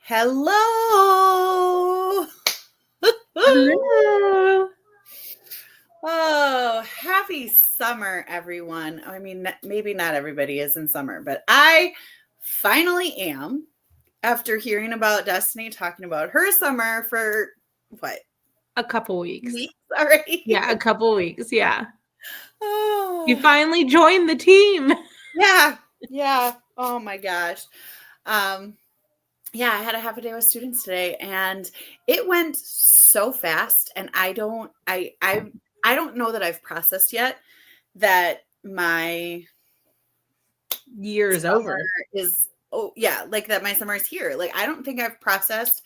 Hello. Hello. Oh, happy summer, everyone. I mean, maybe not everybody is in summer, but I finally am after hearing about Destiny talking about her summer for what? A couple weeks. Weeks already? Yeah, a couple weeks. Yeah. Oh. You finally joined the team. Yeah. Oh my gosh. Yeah, I had a half a day with students today and it went so fast and I don't know that I've processed yet that my Year is summer over. is that my summer is here. Like I don't think I've processed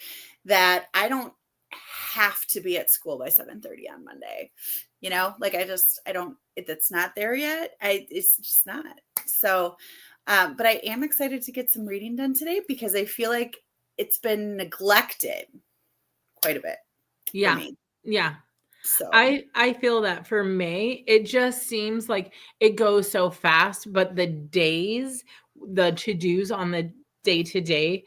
that I don't have to be at school by 7:30 on Monday. You know, like I don't it's not there yet. It's just not. So but I am excited to get some reading done today because I feel like it's been neglected quite a bit for me. Yeah. So I feel that for May, it just seems like it goes so fast, but the days, the to-dos on the day-to-day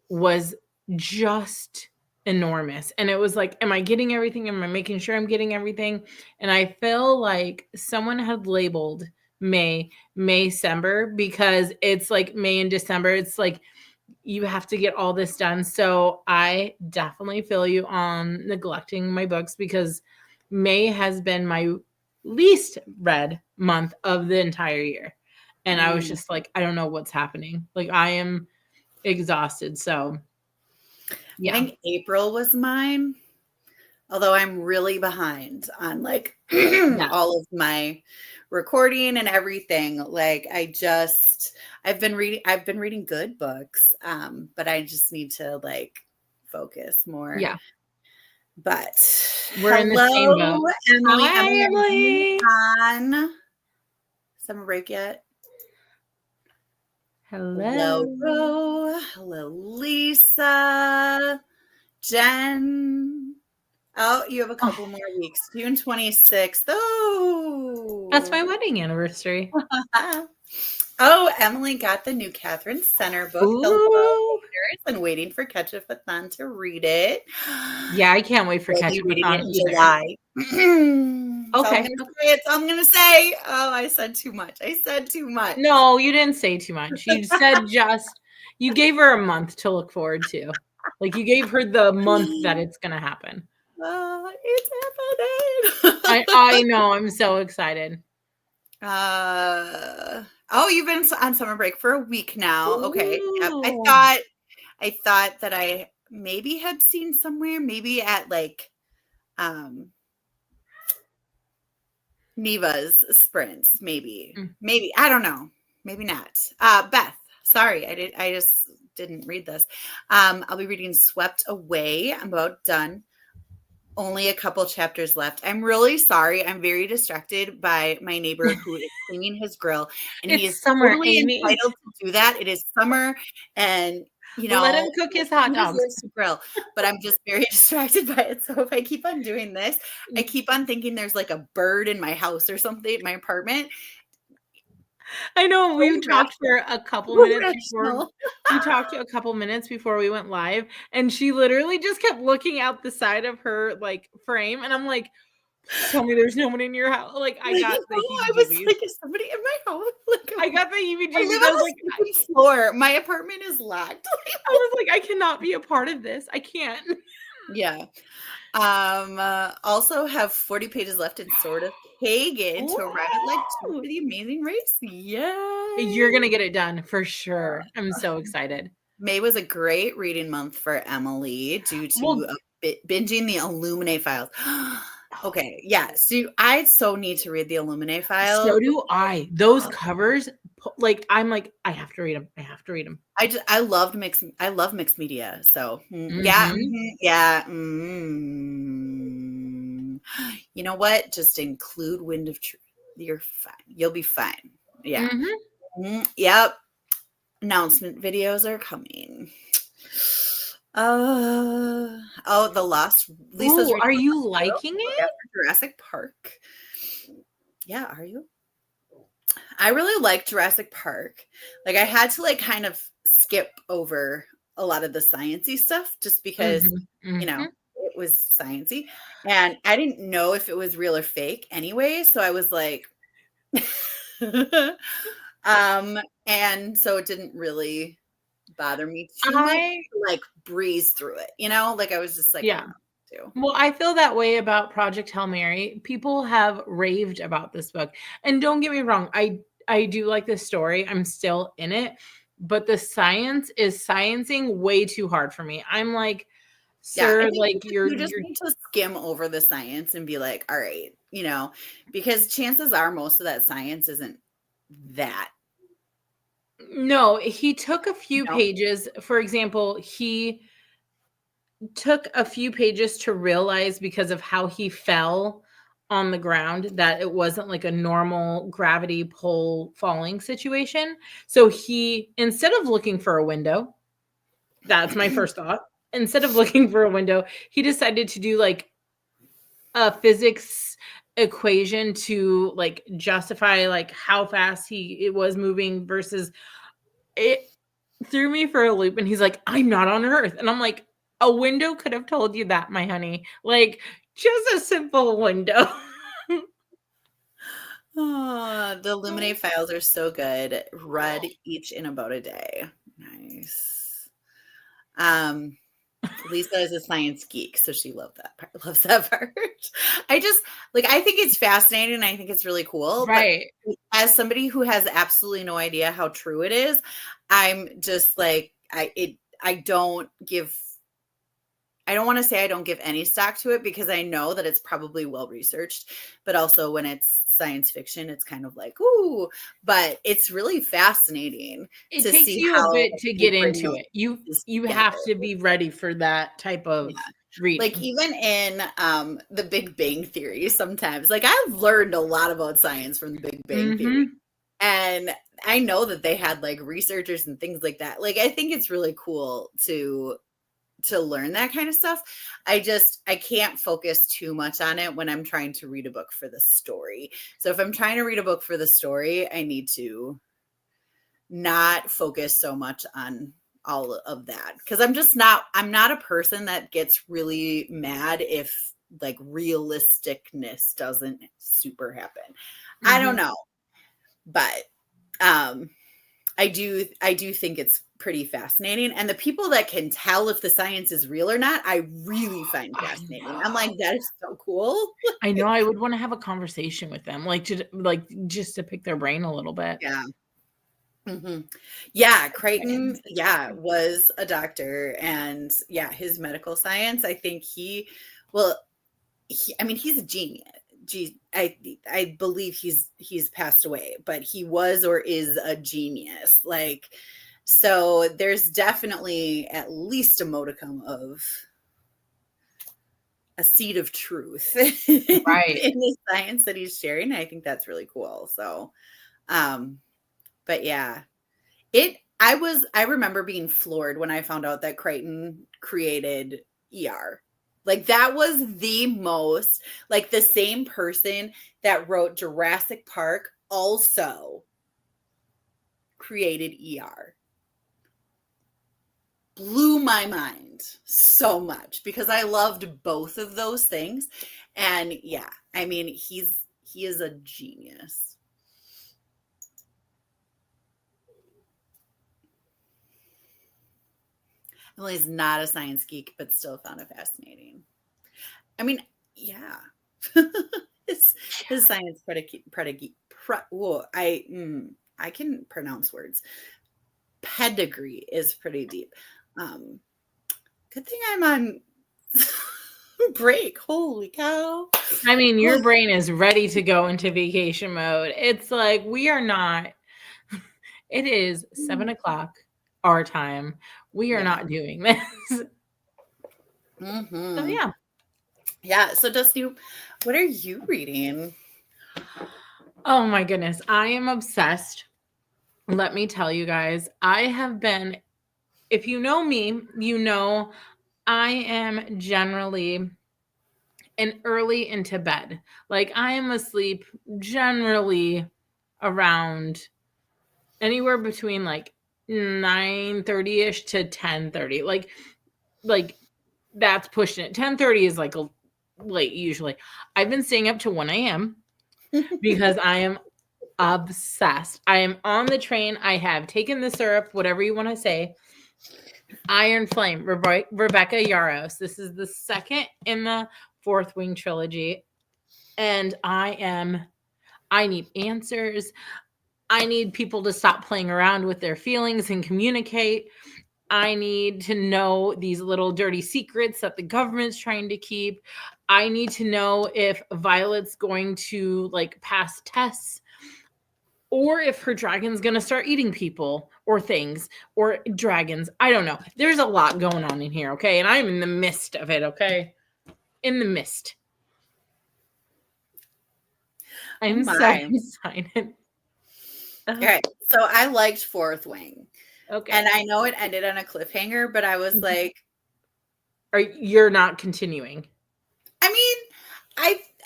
was just enormous. And it was like, am I getting everything? Am I making sure I'm getting everything? And I feel like someone had labeled May-December because it's like May and December. It's like you have to get all this done. So I definitely feel you on neglecting my books because May has been my least read month of the entire year. And I was just like, I don't know what's happening. Like I am exhausted. So yeah. I think April was mine. Although I'm really behind on like all of my recording and everything. Like I've been reading good books. But I just need to like focus more. Yeah. But We're in the same boat. Emily. Hi, Emily. On summer break yet? Hello. Hello, Lisa. Jen. Oh, you have a couple more weeks. June 26th. Oh. That's my wedding anniversary. Oh, Emily got the new Catherine Center book. Hello, readers, and waiting for Ketchup-a-thon to read it. Yeah, I can't wait for Ketchup-a-thon in July. Okay. That's all I'm going to say. Oh, I said too much. No, you didn't say too much. You said you gave her a month to look forward to. Like you gave her the month that it's going to happen. It's happening. I know. I'm so excited. You've been on summer break for a week now. Ooh. Okay. Yep. I thought that I maybe had seen somewhere, maybe at like Neva's sprints, maybe. Maybe. I don't know. Maybe not. Beth, sorry, I just didn't read this. I'll be reading Swept Away. I'm about done. Only a couple chapters left. I'm really sorry. I'm very distracted by my neighbor who is cleaning his grill, and he is summer, totally Amy. entitled to do that. It is summer, and you know, let him cook his hot dogs. Grill, but I'm just very distracted by it. So if I keep on doing this, I keep on thinking there's like a bird in my house or something in my apartment. I know we talked for a couple minutes before we talked a couple minutes before we went live, and she literally just kept looking out the side of her like frame, and I'm like, tell me there's no one in your house. Like I got the heebie-jeebies. I was like, is somebody in my house? Like, I got the heebie-jeebies. I was like, floor. My apartment is locked. I was like, I cannot be a part of this. I can't. Yeah. Also have 40 pages left in Sword of Pagan to arrive at like 2 for the amazing race. Yeah. You're gonna get it done for sure. I'm so excited. May was a great reading month for Emily due to binging the Illuminae files. Okay, yeah. So I so need to read the Illuminae files. So do I. Those covers, like I'm like, I have to read them. I love mixed media. So yeah. You know what? Just include Wind of Truth. You're fine. You'll be fine. Yeah. Yep. Announcement videos are coming. The Lost. Lisa's. Ooh, are you liking it? Jurassic Park. Yeah, are you? I really like Jurassic Park. Like I had to like kind of skip over a lot of the sciencey stuff just because, Mhm, you know, mhm. it was sciencey. And I didn't know if it was real or fake anyway. So I was like, um, and so it didn't really bother me too much I to like breeze through it, you know? Like I was just like, I Yeah. don't know. Well, I feel that way about Project Hail Mary. People have raved about this book. And don't get me wrong, I do like this story. I'm still in it, but the science is sciencing way too hard for me. I'm like, Yeah, I "Sir, think like you you're just you're need to skim over the science and be like, all right, you know, because chances are most of that science isn't that, No, he took a you few know? pages. For example, he took a few pages to realize because of how he fell on the ground that it wasn't like a normal gravity pull falling situation. So he, instead of looking for a window, that's my first thought. Instead of looking for a window, he decided to do like a physics equation to like justify like how fast he it was moving versus it threw me for a loop, and he's like, "I'm not on Earth." And I'm like, "A window could have told you that, my honey. Like, just a simple window." Oh, the Illuminate files are so good. Read each in about a day. Nice. Um, Lisa is a science geek, so she loved that part, loves that part. I just like I think it's fascinating. I think it's really cool, but Right. as somebody who has absolutely no idea how true it is, I'm just like I don't give I don't want to say I don't give any stock to it because I know that it's probably well researched, but also when it's science fiction, it's kind of like, ooh, but it's really fascinating It to takes see you a how bit to they get bring into those it. You pieces you together. have to be ready for that type Yeah. of Like reading. even in the Big Bang Theory, sometimes like I've learned a lot about science from the Big Bang Theory. Mhm. And I know that they had like researchers and things like that. Like I think it's really cool to learn that kind of stuff. I can't focus too much on it when I'm trying to read a book for the story. So if I'm trying to read a book for the story, I need to not focus so much on all of that because I'm not a person that gets really mad if like realisticness doesn't super happen. I don't Mhm. know, but um I do think it's pretty fascinating. And the people that can tell if the science is real or not, I really find I fascinating. I'm know. like, that is so cool. I know I would wanna have a conversation with them, like, just to pick their brain a little bit. Yeah. Hmm. Yeah, Crichton, Science, yeah, interesting. was a doctor, and yeah, his medical science. I think well, I mean, he's a genius. I believe he's passed away, but he was or is a genius. Like, so there's definitely at least a modicum of a seed of truth in Right. the science that he's sharing. I think that's really cool. So, um, but yeah, I remember being floored when I found out that Crichton created ER. Like that was the most like the same person that wrote Jurassic Park also created ER. Blew my mind so much because I loved both of those things. And yeah, I mean, he is a genius. Emily's not a science geek, but still found it fascinating. I mean, yeah. his his science I can pronounce words. Pedigree is pretty deep. Um, Good thing I'm on break. Holy cow. I mean, your brain is ready to go into vacation mode. It's like, we are not it is 7 o'clock our time. We are Yeah. not doing this. So, Hmm. yeah. Yeah. So, Dusty, what are you reading? Oh my goodness. I am obsessed. Let me tell you guys, I have been, if you know me, you know I am generally an early into bed. Like, I am asleep generally around anywhere between like 9:30ish to 10:30. Like that's pushing it. 10:30 is like a late usually. I've been staying up to 1 a.m. because I am obsessed. I am on the train. I have taken the syrup, whatever you want to say. Iron Flame, Rebecca Yarros. This is the second in the Fourth Wing trilogy. And I need answers. I need people to stop playing around with their feelings and communicate. I need to know these little dirty secrets that the government's trying to keep. I need to know if Violet's going to like pass tests or if her dragon's going to start eating people or things or dragons. I don't know. There's a lot going on in here, okay? And I'm in the midst of it, okay? In the mist. I'm so excited. All right. So I liked Fourth Wing. Okay. And I know it ended on a cliffhanger, but I was like, you're not continuing. I mean,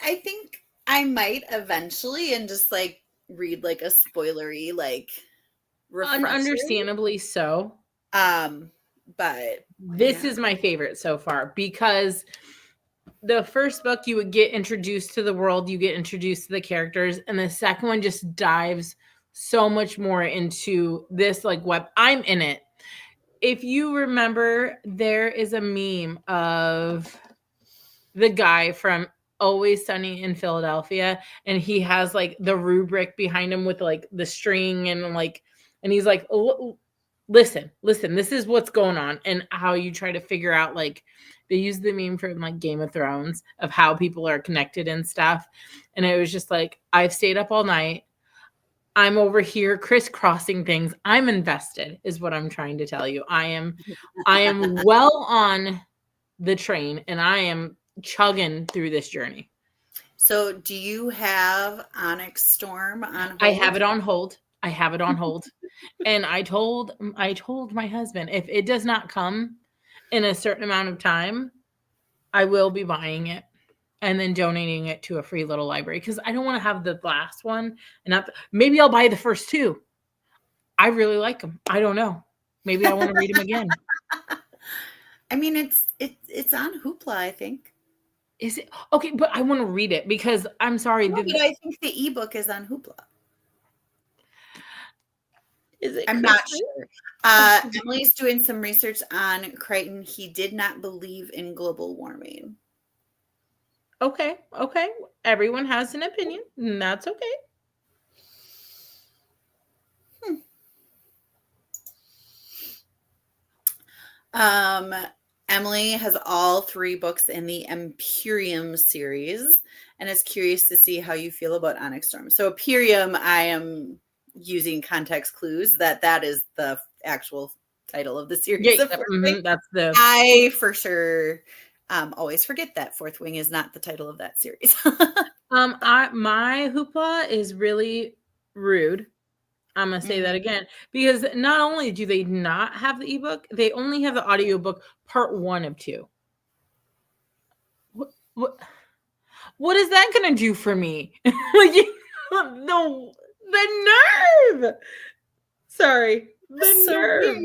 I think I might eventually and just like read like a spoilery like refresher. Understandably so. But this is my favorite so far because the first book you would get introduced to the world, you get introduced to the characters, and the second one just dives so much more into this like web. I'm in it. If you remember, there is a meme of the guy from Always Sunny in Philadelphia, and he has like the rubric behind him with like the string and he's like, listen, this is what's going on, and how you try to figure out, like, they use the meme from like Game of Thrones of how people are connected and stuff. And it was just like, I've stayed up all night. I'm over here crisscrossing things. I'm invested is what I'm trying to tell you. I am well on the train, and I am chugging through this journey. So do you have Onyx Storm on hold? I have it on hold. And I told my husband, if it does not come in a certain amount of time, I will be buying it and then donating it to a free little library, because I don't want to have the last one and maybe I'll buy the first two. I really like them. I don't know. Maybe I want to read them again. I mean, it's on Hoopla, I think. Is it? Okay, but I want to read it because I'm sorry. No, but I think the ebook is on Hoopla. Is it? I'm not sure. Emily's doing some research on Crichton. He did not believe in global warming. Okay. Everyone has an opinion, and that's okay. Emily has all 3 books in the Imperium series and is curious to see how you feel about Onyx Storm. So Imperium, I am using context clues that is the actual title of the series. Yeah, that's the. I for sure always forget that Fourth Wing is not the title of that series. My Hoopla is really rude. I'm going to say that again, because not only do they not have the ebook, they only have the audiobook part 1 of 2. What is that going to do for me? The nerve. Sorry, the nerve.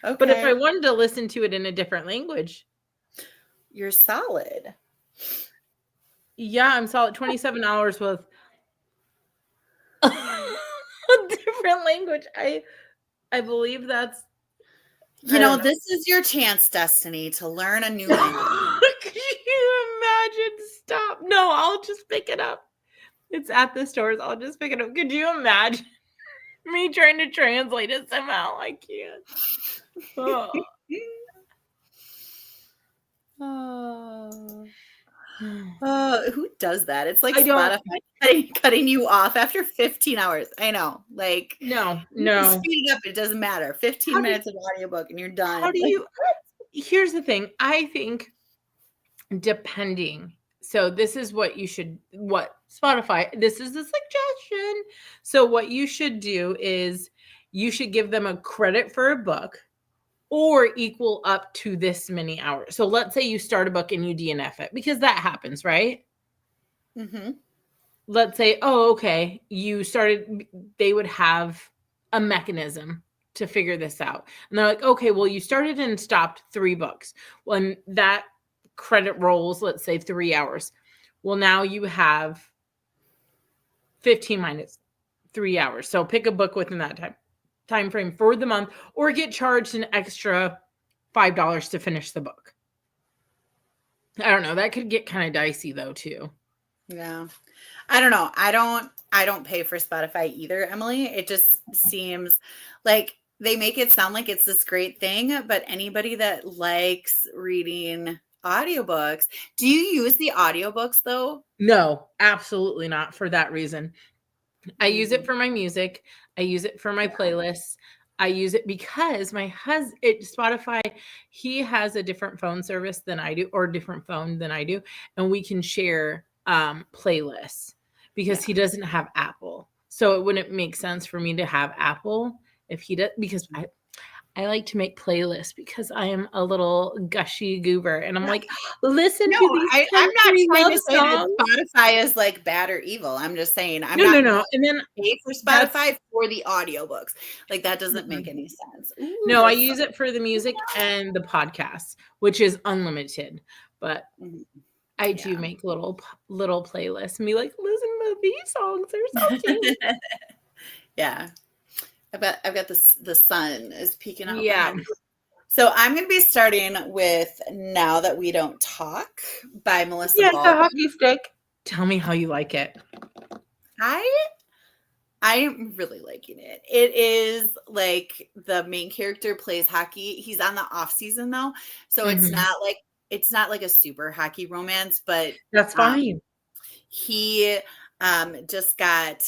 Okay. But if I wanted to listen to it in a different language, you're solid. Yeah, I'm solid. 27 hours with a different language. I believe that's. This is your chance, Destiny, to learn a new language. Can you imagine? Stop. No, I'll just pick it up. It's at the stores. I'll just pick it up. Could you imagine me trying to translate it somehow? I can't. Who does that? It's like Spotify cutting you off after 15 hours. I know. Like, no. Speed it up. It doesn't matter. 15 minutes of audiobook and you're done. How do you? Here's the thing. I think depending. So this is what you should. What Spotify? This is a suggestion. So what you should do is you should give them a credit for a book, or equal up to this many hours. So let's say you start a book and you DNF it, because that happens, right? Mm-hmm. Let's say, okay, you started, they would have a mechanism to figure this out. And they're like, okay, well, you started and stopped 3 books. When that credit rolls, let's say 3 hours. Well, now you have 15 minus 3 hours. So pick a book within that time frame for the month, or get charged an extra $5 to finish the book. I don't know. That could get kind of dicey though, too. Yeah. I don't know. I don't pay for Spotify either, Emily. It just seems like they make it sound like it's this great thing, but anybody that likes reading audiobooks, do you use the audiobooks though? No, absolutely not for that reason. I use it for my music. I use it for my playlists. I use it because my husband, Spotify, he has a different phone service than I do, or different phone than I do, and we can share playlists because he doesn't have Apple. So it wouldn't make sense for me to have Apple if he does, because I like to make playlists because I am a little gushy goober, and I'm like, listen to these I'm not country trying love to say songs. that Spotify is like bad or evil. I'm just saying I'm No. not And then pay for Spotify for the audiobooks. Like that doesn't make any sense. Ooh, no, I use it for the music and the podcast, which is unlimited. But I do make little playlists and be like, listen to these songs. They're so cute. Yeah. I've got this, the sun is peeking out. Yeah. So I'm going to be starting with Now That We Don't Talk by Melissa Yes, Baldwin. the hockey stick. Tell me how you like it. I'm really liking it. It is like the main character plays hockey. He's on the off season though. So it's not like a super hockey romance, but that's fine. He just got,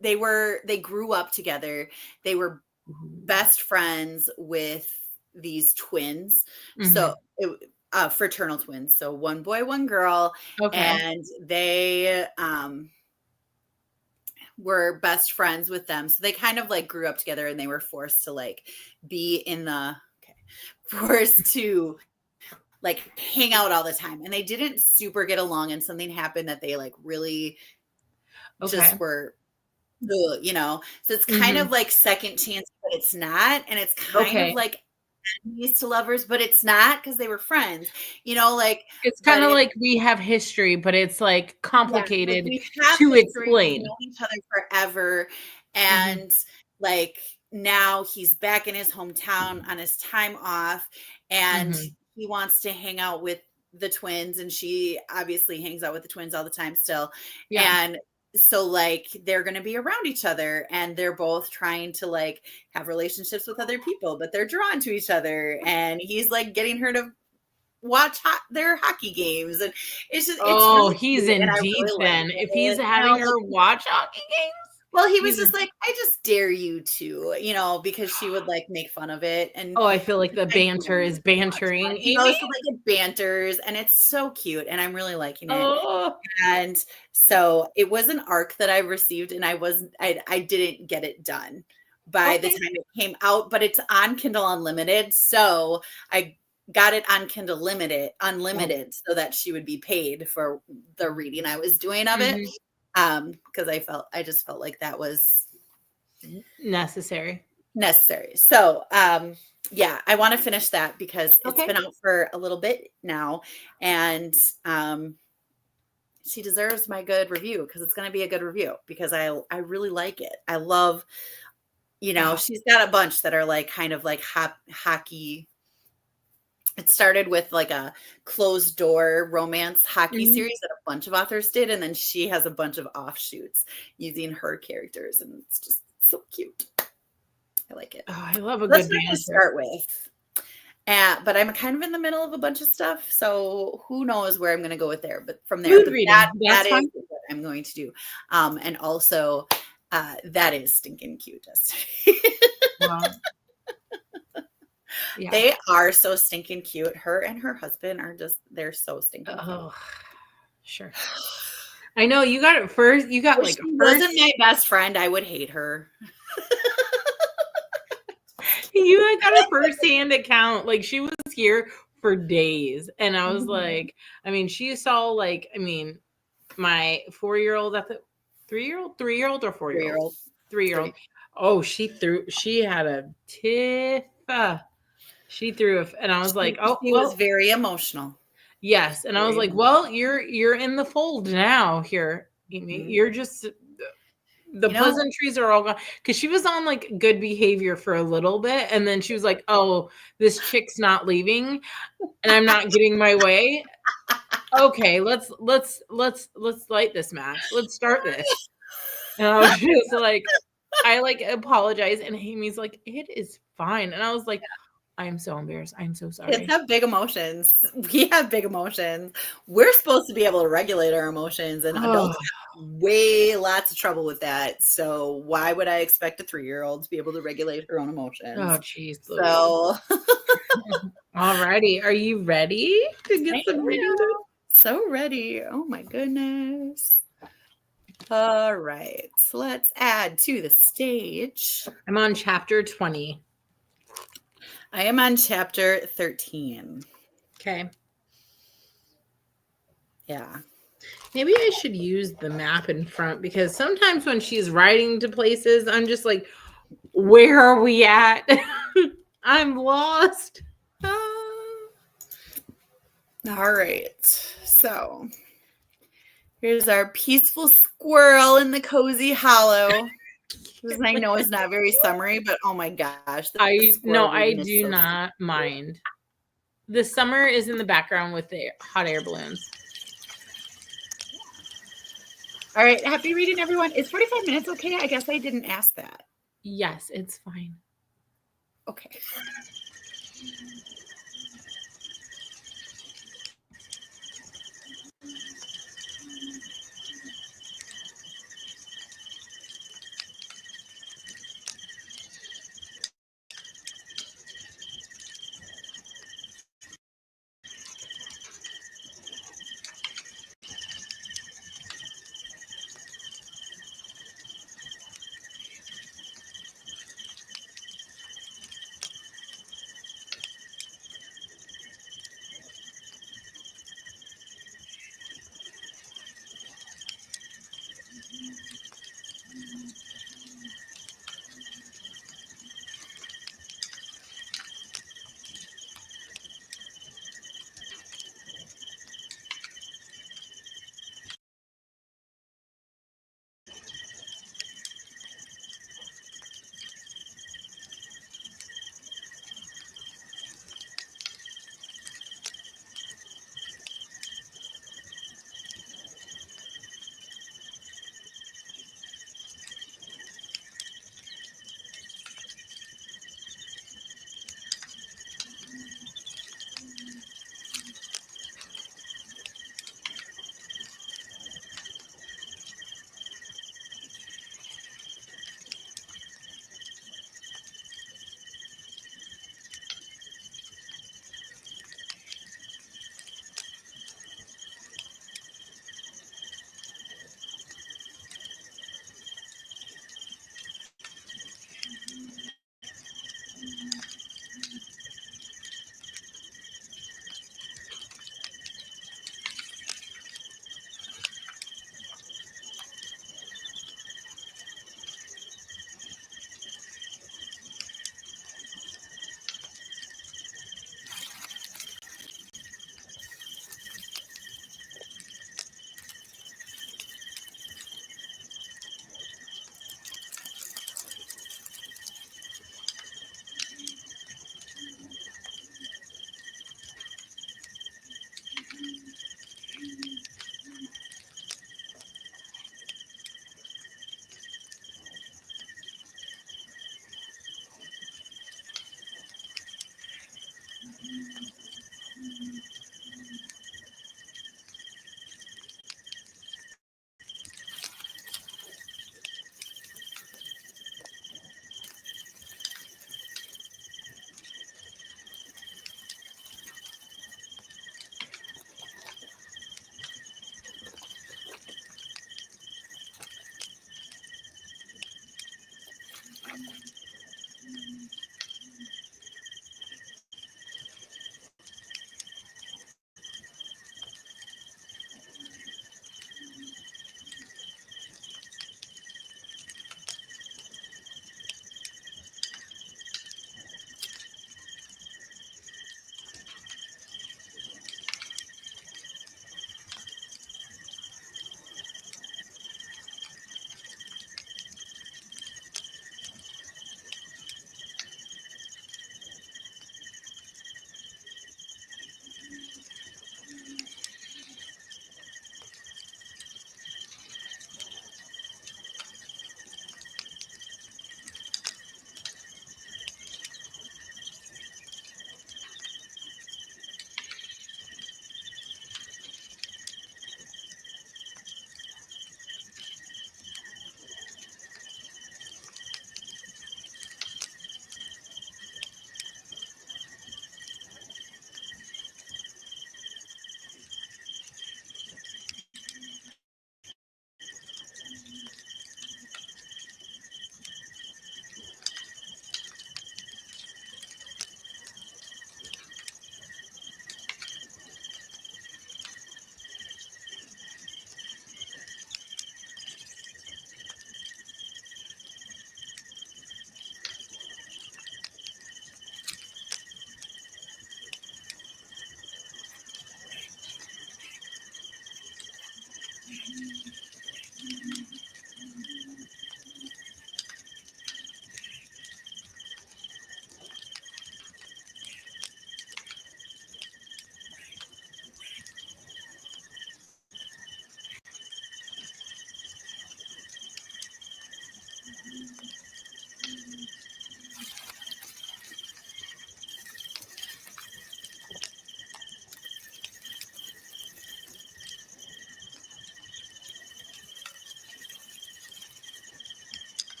they grew up together. They were best friends with these twins. So fraternal twins. So one boy, one girl. Okay. And they were best friends with them. So they kind of like grew up together, and they were forced to like be forced to like hang out all the time. And they didn't super get along, and something happened that they like really just were, so it's kind of like second chance, but it's not. And it's kind of like enemies to lovers, but it's not, because they were friends, like it's kind of like We Have History, but it's like complicated we have to history, explain. we've known each other forever, and like now he's back in his hometown on his time off, and he wants to hang out with the twins, and she obviously hangs out with the twins all the time still. And so like they're going to be around each other, and they're both trying to like have relationships with other people, but they're drawn to each other, and he's like getting her to watch their hockey games, and it's just really he's cute, in deep really then if he's having her watch hockey games. Well, he was just like, I just dare you to, because she would like make fun of it. And I feel like the banter is bantering. He goes to like it banters, and it's so cute, and I'm really liking it. And so it was an arc that I received, and I didn't get it done by the time it came out, but it's on Kindle Unlimited. So I got it on Kindle Unlimited so that she would be paid for the reading I was doing of it. Because I just felt like that was necessary. So I want to finish that because it's been out for a little bit now, and she deserves my good review, because it's going to be a good review, because I really like it. I love, she's got a bunch that are like kind of like hockey. It started with like a closed door romance hockey series that a bunch of authors did. And then she has a bunch of offshoots using her characters. And it's just so cute. I like it. Oh, I love a That's good what to start with. But I'm kind of in the middle of a bunch of stuff. So who knows where I'm going to go with there. But from there, that is what I'm going to do. And also, that is stinking cute, Destini. Wow. Yeah. They are so stinking cute. Her and her husband are they're so stinking cute. Oh, sure. I know you got it first. You got if she wasn't my best friend, I would hate her. You got a first-hand account. Like, she was here for days. And I was like, she saw my 4-year-old at the 3-year-old or 4-year-old? 3-year-old. Oh, she had a tiff. She threw and I was like, oh, She was well, very emotional. yes. And I was Very like, emotional. well, you're in the fold now here, Amy. Mhm. You're just the You know, pleasantries are all gone because she was on like good behavior for a little bit, and then she was like, "Oh, this chick's not leaving, and I'm not getting my way. Okay, let's light this match. Let's start this." And I was just like, I like apologize, and Amy's like, "It is fine," and I was like, "I am so embarrassed. I'm so kids sorry." have big emotions. We have big emotions. We're supposed to be able to regulate our emotions, and Oh, adults have way lots of trouble with that. So why would I expect a 3-year-old to be able to regulate her own emotions? oh, jeez, Louise. So Alrighty, are you ready to I get some reading done? am so ready. Oh my goodness. All right. So let's add to the stage. I'm on chapter 20. I am on chapter 13. Okay. Yeah. Maybe I should use the map in front because sometimes when she's writing to places, I'm just like, where are we at? I'm lost. All right. So here's our peaceful squirrel in the cozy hollow. This I know is not very summery, but oh my gosh, the squirrel I reading is do so sweet. not mind. The summer is in the background with the hot air balloons. All right. Happy reading, everyone. Is 45 minutes okay? I guess I didn't ask that. Yes, it's fine. Okay.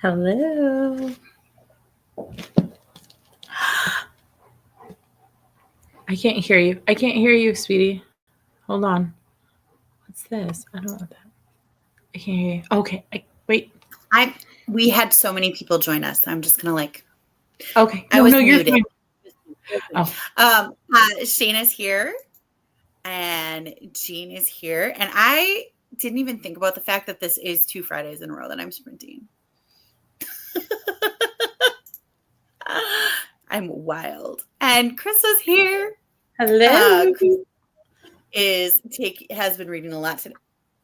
Hello. I can't hear you. I can't hear you, sweetie. Hold on. What's this? I don't want that. I can't hear you. Okay. Wait. We had so many people join us. I'm just gonna like. Okay. I was you're muted. fine. Oh. Shane is here, and Jean is here, and I didn't even think about the fact that this is 2 Fridays in a row that I'm sprinting. I'm wild. And Krista's here. Hello. Has been reading a lot today.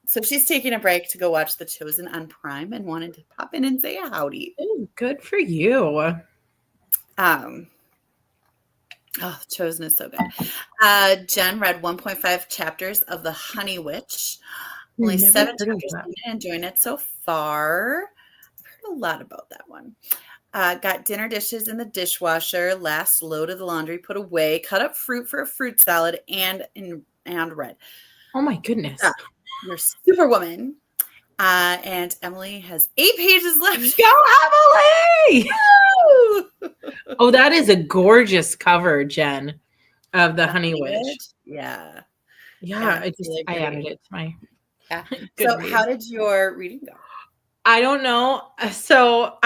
So she's taking a break to go watch The Chosen on Prime and wanted to pop in and say a howdy. Ooh, good for you. The Chosen is so good. Jen read 1.5 chapters of The Honey Witch. Only 7 chapters and enjoying it so far. I've heard a lot about that one. Got dinner dishes in the dishwasher. Last load of the laundry put away. Cut up fruit for a fruit salad and read. Oh my goodness. You're Superwoman. And Emily has 8 pages left. Go, Emily! Oh, that is a gorgeous cover, Jen, of the Honey Witch. Yeah. Yeah, I added it to my. Yeah. So, how did your reading go? I don't know. So,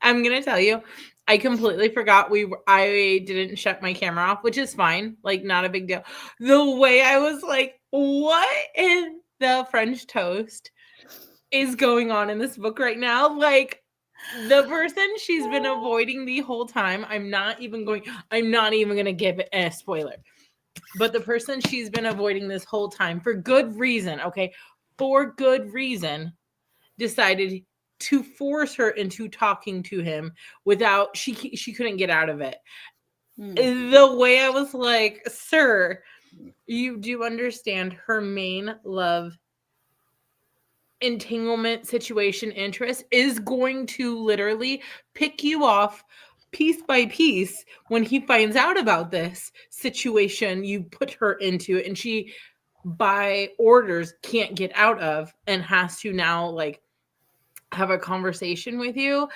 I'm gonna tell you, I completely forgot I didn't shut my camera off, which is fine, like not a big deal. The way I was like, what in the French toast is going on in this book right now? Like the person she's been avoiding the whole time. I'm not even gonna give it a spoiler. But the person she's been avoiding this whole time for good reason, okay? For good reason, decided to force her into talking to him without she couldn't get out of it. The way I was like, sir, you do understand her main love entanglement situation interest is going to literally pick you off piece by piece when he finds out about this situation you put her into, and she by orders can't get out of and has to now like have a conversation with you.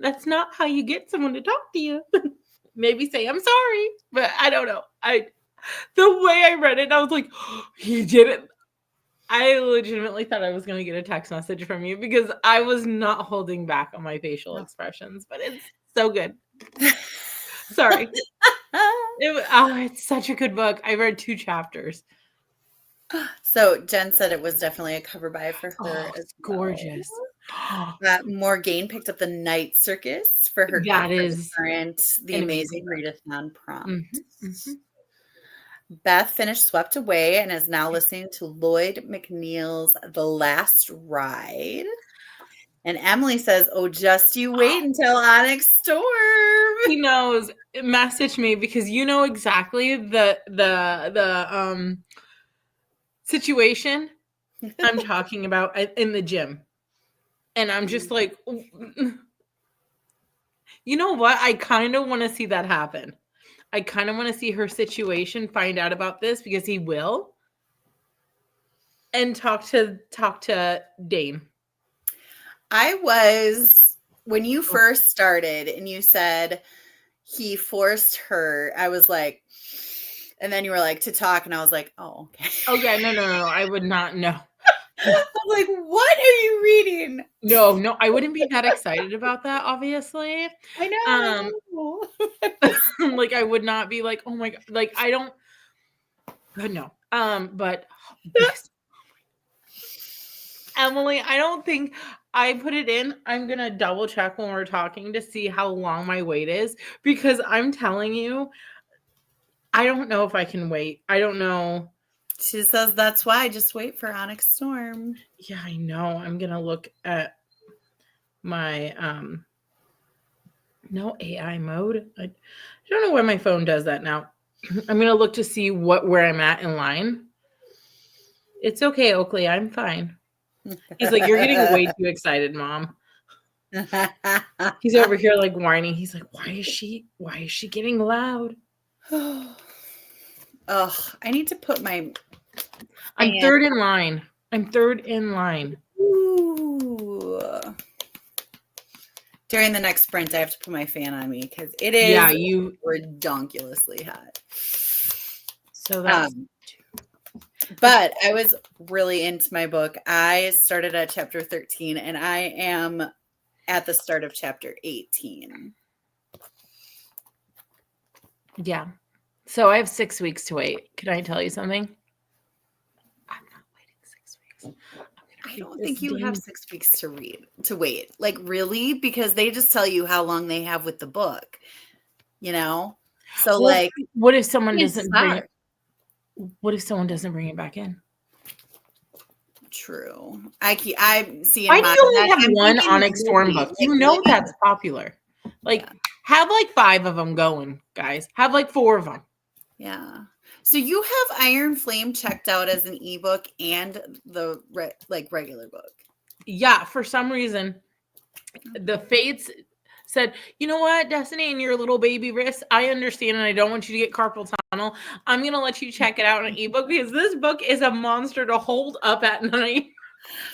That's not how you get someone to talk to you. Maybe say I'm sorry, but I don't know. The way I read it, I was like, oh, he did it. I legitimately thought I was going to get a text message from you because I was not holding back on my facial expressions, but it's so good. Sorry. It's such a good book. I read 2 chapters. So Jen said it was definitely a cover buy for her. It's gorgeous. Morgane picked up The Night Circus for her. That is The Amazing Readathon prompt. Mm-hmm. Beth finished Swept Away and is now listening to Lloyd McNeil's The Last Ride. And Emily says, oh, just you wait until Onyx Storm. He knows. Message me because you know exactly the situation I'm talking about in the gym. And I'm just like, you know what? I kind of want to see that happen. I kind of want to see her situation, find out about this because he will, and talk to Dane. When you first started and you said he forced her, I was like, and then you were like to talk, and I was like, oh, okay. Oh yeah, no, I would not know. I was like, what are you reading? No, I wouldn't be that excited about that, obviously. I know. Like I would not be like, oh my god, like I don't no. But Emily, I don't think I put it in. I'm gonna double check when we're talking to see how long my wait is because I'm telling you, I don't know if I can wait. I don't know. She says that's why. Just wait for Onyx Storm. Yeah, I know. I'm gonna look at my no AI mode. I don't know why my phone does that now. I'm gonna look to see where I'm at in line. It's okay, Oakley. I'm fine. He's like, you're getting way too excited, Mom. He's over here like whining. He's like, why is she getting loud? Oh, I need to put my. I'm third in line. Ooh. During the next sprint, I have to put my fan on me because it Yeah, is you. redonkulously hot. So that's. But I was really into my book. I started at chapter 13 and I am at the start of chapter 18. Yeah. So I have 6 weeks to wait. Can I tell you something? I'm not waiting 6 weeks. I don't think you have 6 weeks to wait. Like, really? Because they just tell you how long they have with the book, you know? So, Well, like, what if someone you doesn't bring start. it? What if someone doesn't bring it back in? True. I'm seeing Why do my you only have I'm one thinking Onyx Storm Libby, book? You know that's popular. Like, Yeah. have like 5 of them going, guys. Have like 4 of them. Yeah. So you have Iron Flame checked out as an ebook and the regular book. Yeah, for some reason, the Fates said, you know what, Destiny, and your little baby wrist, I understand, and I don't want you to get carpal tunnel. I'm going to let you check it out in an ebook because this book is a monster to hold up at night.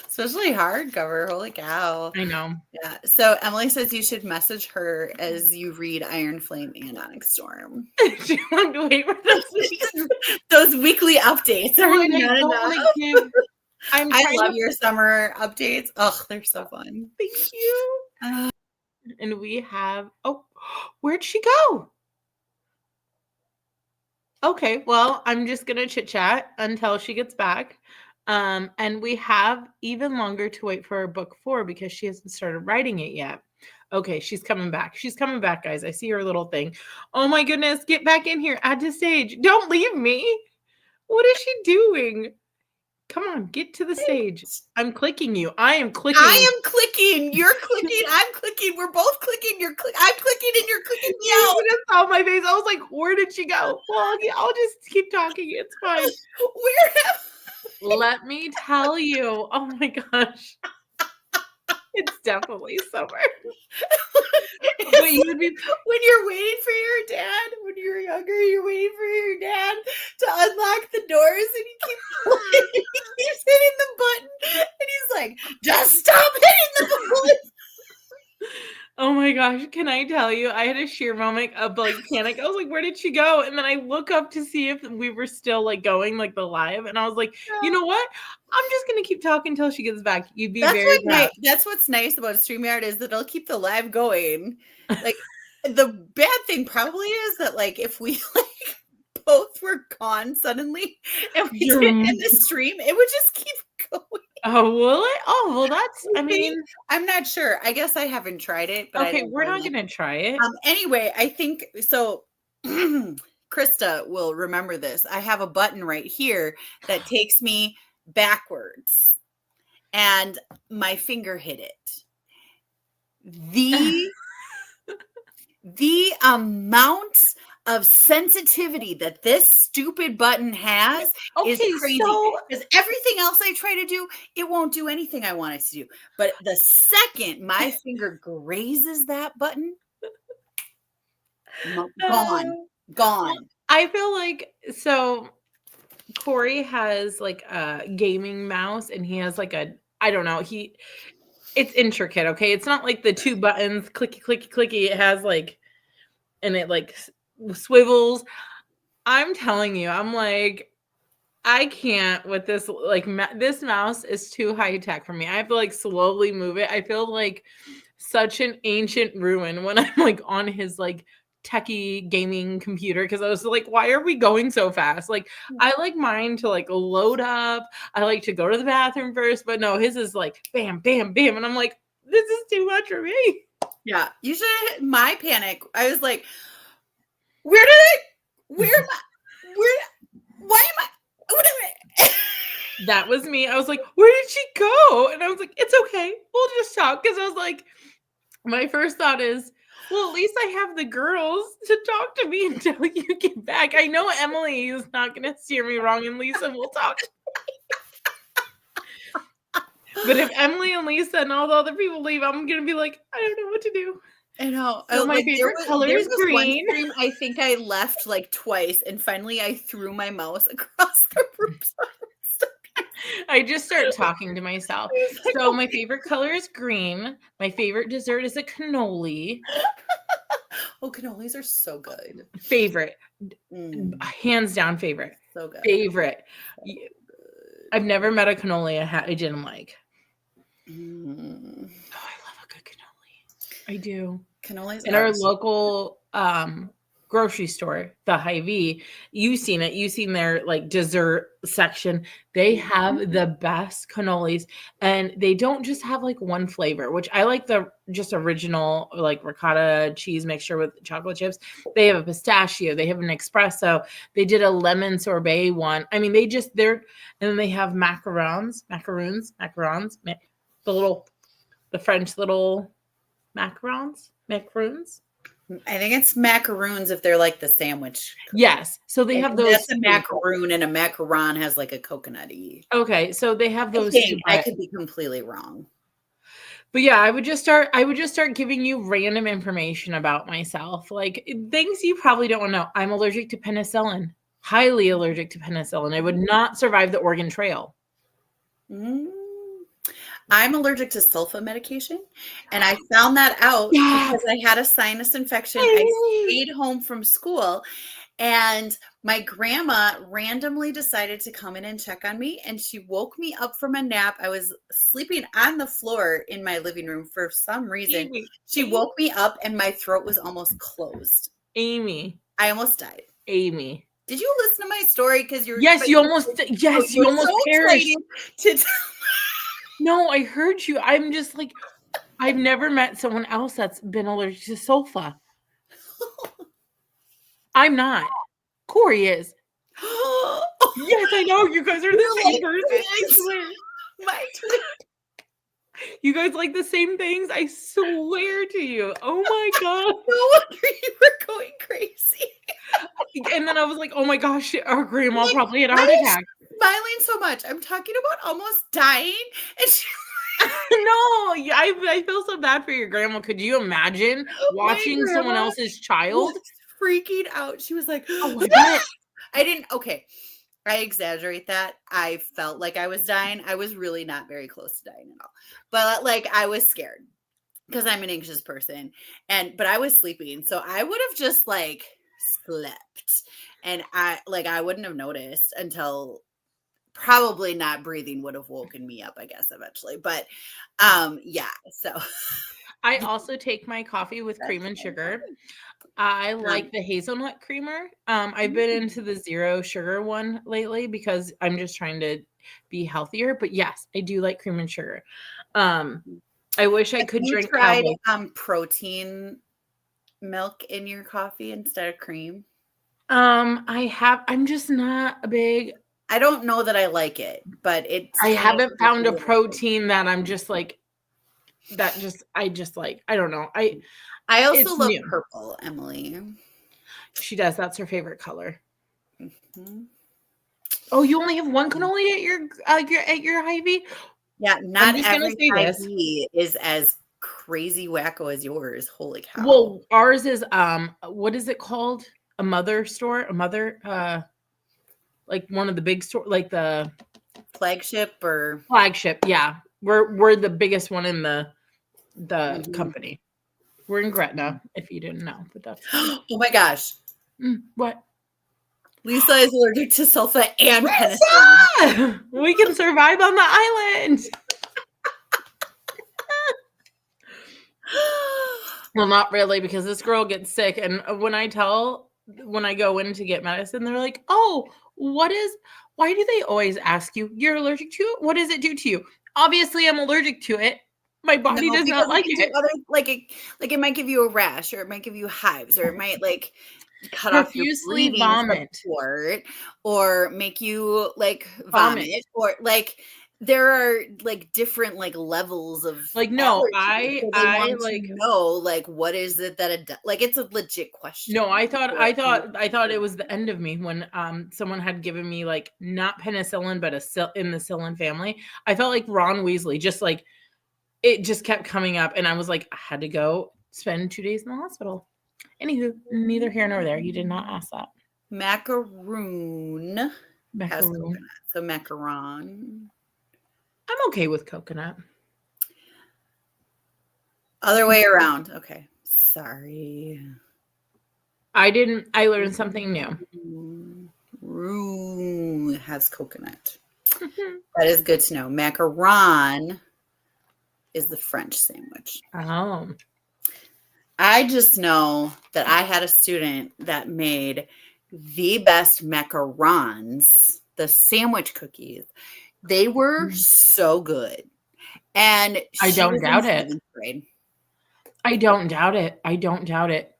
Especially hardcover. Holy cow. I know. Yeah. So Emily says you should message her as you read Iron Flame and Onyx Storm. She wanted to wait for those weekly updates are I not don't enough. want to give. I love your summer updates. Oh, they're so fun. Thank you. And we have, where'd she go? Okay, well, I'm just going to chit chat until she gets back. And we have even longer to wait for book 4 because she hasn't started writing it yet. Okay, she's coming back. She's coming back, guys. I see her little thing. Oh my goodness, get back in here. Add to stage. Don't leave me. What is she doing? Come on, get to the stage. I'm clicking you. I am clicking. I am clicking. You're clicking. I'm clicking. We're both clicking. I'm clicking and you're clicking me out. You just saw my face. I was like, where did she go? Well, I'll just keep talking. It's fine. Let me tell you. Oh my gosh. It's definitely summer. When you're waiting for your dad, when you're younger, you're waiting for your dad to unlock the doors and he keeps hitting the button and he's like, just stop hitting the button. Oh my gosh, can I tell you, I had a sheer moment of like panic. I was like, where did she go? And then I look up to see if we were still like going like the live. And I was like, you know what? I'm just going to keep talking until she gets back. You'd be very proud. That's what's nice about StreamYard is that it'll keep the live going. Like the bad thing probably is that like if we like both were gone suddenly and we didn't end the stream, it would just keep going. Oh, will it? Oh, well, that's, I mean, I'm not sure. I guess I haven't tried it, but okay, we're not going to try it. Anyway, I think so. Krista will remember this. I have a button right here that takes me backwards and my finger hit it. The amount of sensitivity that this stupid button has is crazy. Because everything else I try to do, it won't do anything I want it to do. But the second my finger grazes that button, gone. I feel like, so Corey has like a gaming mouse and he has like I don't know, it's intricate, okay? It's not like the 2 buttons, clicky, clicky, clicky. It has like, and it like swivels. I'm telling you, I'm like, I can't with this, like this mouse is too high tech for me. I have to like slowly move it. I feel like such an ancient ruin when I'm like on his like techie gaming computer because I was like, why are we going so fast? Like I like mine to like load up. I like to go to the bathroom first, but no, his is like bam, bam, bam. And I'm like, this is too much for me. Yeah. You should have hit my panic. I was like, why am I? That was me. I was like, where did she go? And I was like, it's okay. We'll just talk. Because I was like, my first thought is, well, at least I have the girls to talk to me until you get back. I know Emily is not going to steer me wrong and Lisa will talk. But if Emily and Lisa and all the other people leave, I'm going to be like, I don't know what to do. I know. So my favorite color is green. Stream, I think I left like twice, and finally I threw my mouse across the room. I just start talking to myself. Like, So my favorite color is green. My favorite dessert is a cannoli. oh, cannolis are so good. Favorite. Mm, Hands down favorite. so good. Favorite. So good. I've never met a cannoli I didn't like. Mm. Oh, I love a good cannoli. I do. Cannolis In are our local grocery store, the Hy-Vee, you've seen it. You've seen their like dessert section. They have the best cannolis, and they don't just have like one flavor, which I like the just original like ricotta cheese mixture with chocolate chips. They have a pistachio. They have an espresso. They did a lemon sorbet one. I mean, they're and then they have macarons, the French little macarons. I think it's macaroons if they're like the sandwich. Yes. So they have those. That's a macaroon, and a macaron has like a coconutty. Okay, so they have I those think too. I could be completely wrong. But yeah, I would just start giving you random information about myself, like things you probably don't want to know. I'm allergic to penicillin. Highly allergic to penicillin. I would not survive the Oregon Trail. Mm. I'm allergic to sulfa medication, and I found that out Yeah. because I had a sinus infection. I stayed home from school, and my grandma randomly decided to come in and check on me, and she woke me up from a nap. I was sleeping on the floor in my living room for some reason. She woke me up, and my throat was almost closed. Amy. I almost died. Amy. Did you listen to my story? Because you're you almost perished. To No, I heard you. I'm just like, I've never met someone else that's been allergic to sulfa. I'm not. Corey is. Yes, I know. You guys are the same person. I swear. My You guys like the same things? I swear to you. Oh my God. No wonder you were going crazy. And then I was like, oh my gosh, our grandma probably had a heart attack. Smiling so much. I'm talking about almost dying. And she No, I feel so bad for your grandma. Could you imagine watching someone else's child? Freaking out. She was like, oh, I bet. I didn't. Okay. I exaggerate that. I felt like I was dying. I was really not very close to dying at all. But like I was scared because I'm an anxious person. But I was sleeping. So I would have just like slept. And I wouldn't have noticed until probably not breathing would have woken me up, I guess, eventually. But yeah. So I also take my coffee with cream and sugar. I like the hazelnut creamer. I've been into the zero sugar one lately because I'm just trying to be healthier. But yes, I do like cream and sugar. I wish I could drink. Tried protein milk in your coffee instead of cream? I have. I'm just not a big. I don't know that I like it, but I haven't found a protein that I'm just like. I just like. I don't know. I also love purple, Emily. She does. That's her favorite color. Mm-hmm. Oh, you only have one cannoli at your Hy-Vee? Yeah, not every Hy-Vee is as crazy wacko as yours. Holy cow. Well, ours is what is it called? A mother store? Like one of the big store, like the flagship. Yeah. We're the biggest one in the company. We're in Gretna, if you didn't know, but that's oh my gosh. What? Lisa is allergic to sulfa and penicillin. We can survive on the island. Well, not really, because this girl gets sick, and when I go in to get medicine, they're like, "Oh, why do they always ask you, you're allergic to it? What does it do to you?" Obviously, I'm allergic to it. My body does not like it. It might give you a rash, or it might give you hives, or it might like cut off your breathing support, or make you like vomit, or like there are like different like levels of like no I like know like what is it that like it's a legit question. No, I thought it was the end of me when someone had given me like not penicillin but in the Cillin family. I felt like Ron Weasley, just like it just kept coming up, and I was like, I had to go spend 2 days in the hospital. Anywho, neither here nor there. You did not ask that. Macaroon. has Macaroon. coconut. So macaron. I'm okay with coconut. Other way around. Okay. Sorry. I learned something new. Roux has coconut. That is good to know. Macaron is the French sandwich. Oh. I just know that I had a student that made the best macarons, the sandwich cookies. They were so good. And I she don't was doubt in it. 7th grade. I don't doubt it. I don't doubt it.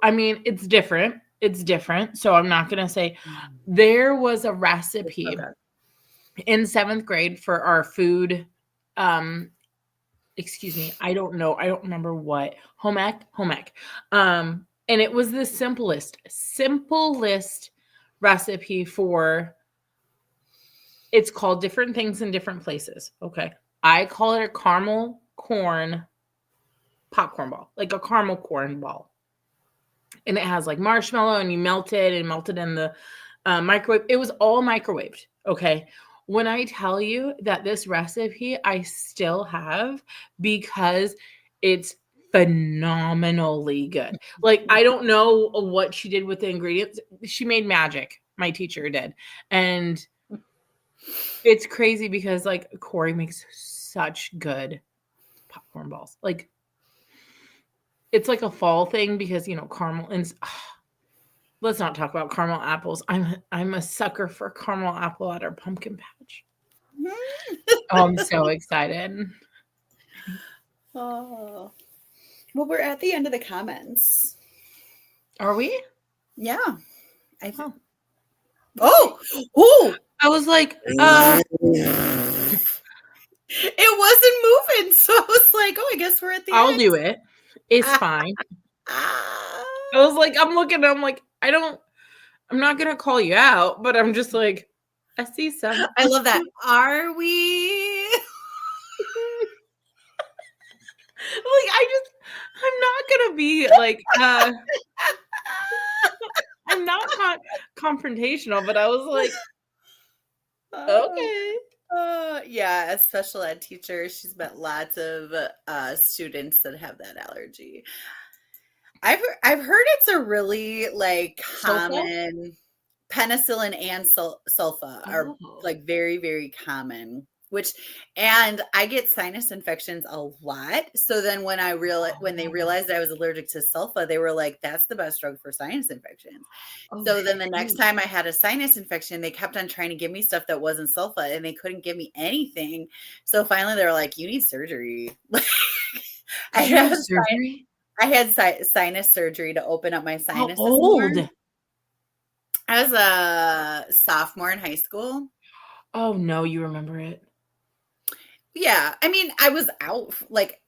I mean, it's different. It's different. So I'm not going to say there was a recipe in 7th grade for our food. Excuse me. I don't know. I don't remember what home ec. And it was the simplest recipe for, it's called different things in different places. Okay. I call it a caramel corn popcorn ball, like a caramel corn ball. And it has like marshmallow and you melt it and melt it in the microwave. It was all microwaved. Okay. When I tell you that this recipe I still have because it's phenomenally good. Like, I don't know what she did with the ingredients. She made magic. My teacher did. And it's crazy because like Corey makes such good popcorn balls. Like, it's like a fall thing because, you know, caramel and let's not talk about caramel apples. I'm a sucker for caramel apple at our pumpkin patch. Oh, I'm so excited. Oh. Well, we're at the end of the comments. Are we? Yeah. Oh, I was like, it wasn't moving. So I was like, oh, I guess we're at the I'll end. do it. It's fine. I was like, I'm like, I'm not going to call you out, but I'm just like, I see some. I love that. Are we? Like, I'm not going to be like, I'm not confrontational, but I was like, okay. Yeah, as special ed teacher, she's met lots of students that have that allergy. I've heard it's a really like common penicillin and sulfa are like very, very common. And I get sinus infections a lot. So then when they realized I was allergic to sulfa, they were like, that's the best drug for sinus infections. So then the next time I had a sinus infection, they kept on trying to give me stuff that wasn't sulfa and they couldn't give me anything. So finally they were like, you need surgery. I had surgery. I had sinus surgery to open up my sinuses. How old? More. I was a sophomore in high school. Oh no, you remember it? Yeah, I mean, I was out. Like,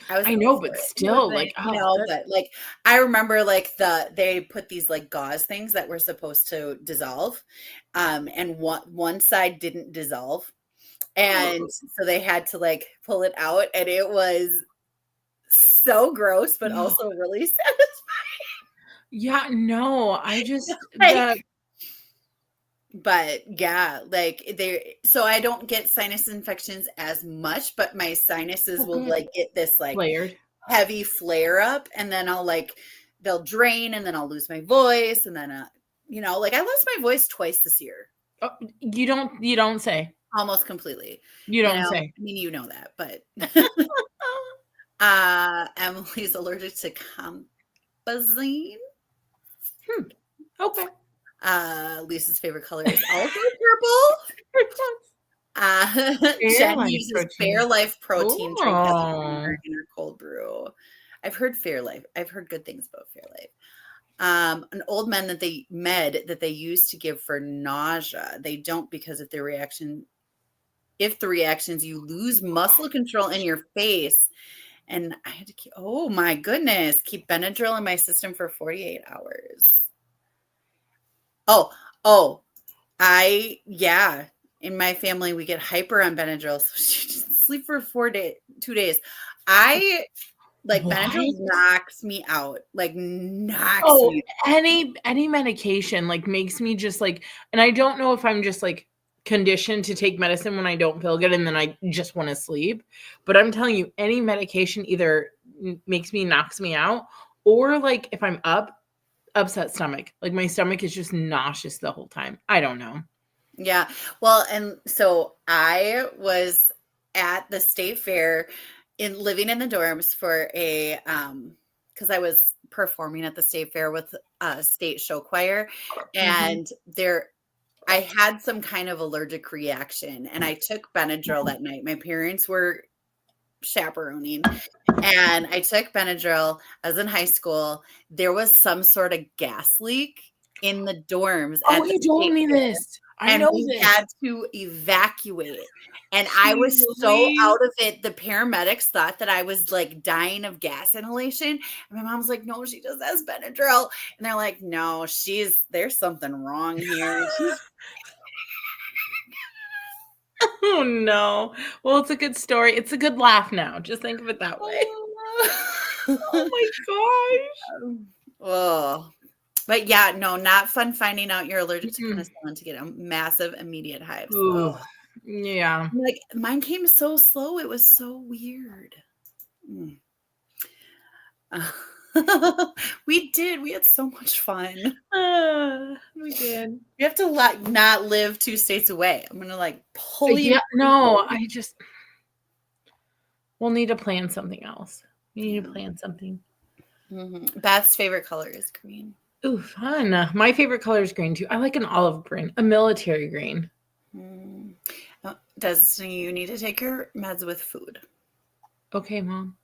I know, but still, like, but like, I remember like they put these like gauze things that were supposed to dissolve, and one side didn't dissolve, and so they had to like pull it out, and it was so gross, but also really satisfying. Yeah, no, I just but yeah, like so I don't get sinus infections as much, but my sinuses will like get this like heavy flare up, and then they'll drain, and then I'll lose my voice, and then like I lost my voice twice this year. Oh, you don't say. Almost completely. You don't say. I mean, you know that, but Emily's allergic to composine. Okay. Lisa's favorite color is also purple. Jen uses Fairlife protein drink as a creamer in her cold brew. I've heard Fairlife. I've heard good things about Fairlife. An old med that they used to give for nausea. They don't because if the reactions, you lose muscle control in your face. And I had to keep, oh my goodness, keep Benadryl in my system for 48 hours. In my family, we get hyper on Benadryl. So she didn't sleep for 2 days. I Like Benadryl What? knocks me out. Like knocks Oh, me. any medication like makes me just like, and I don't know if I'm just like conditioned to take medicine when I don't feel good and then I just want to sleep. But I'm telling you, any medication either makes me, knocks me out, or like if I'm up, upset stomach. Like my stomach is just nauseous the whole time. I don't know. Yeah. Well, and so I was at the state fair in living in the dorms for a because I was performing at the state fair with a state show choir, Mhm. and there I had some kind of allergic reaction, and I took Benadryl that night. My parents were chaperoning, and I took Benadryl. I was in high school. There was some sort of gas leak in the dorms Oh, at the you told state me fair, this. I and know we this. had to evacuate. And I Jeez was so Louise. out of it. The paramedics thought that I was like dying of gas inhalation. And my mom's like, no, she just has Benadryl. And they're like, no, there's something wrong here. Oh no. Well, it's a good story. It's a good laugh now. Just think of it that way. Oh my gosh. Oh, but yeah, no, not fun finding out you're allergic to Mm-mm. penicillin to get a massive immediate hives. Oh, Ooh. Yeah. like mine came so slow. It was so weird. Mm. We did. We had so much fun. We did. You have to not live 2 states away. I'm gonna like pull you. Yeah, no, we'll need to plan something else. We need to plan something. Beth's favorite color is green. Ooh, fun. My favorite color is green too. I like an olive green, a military green. Destiny, you need to take your meds with food. Okay, Mom.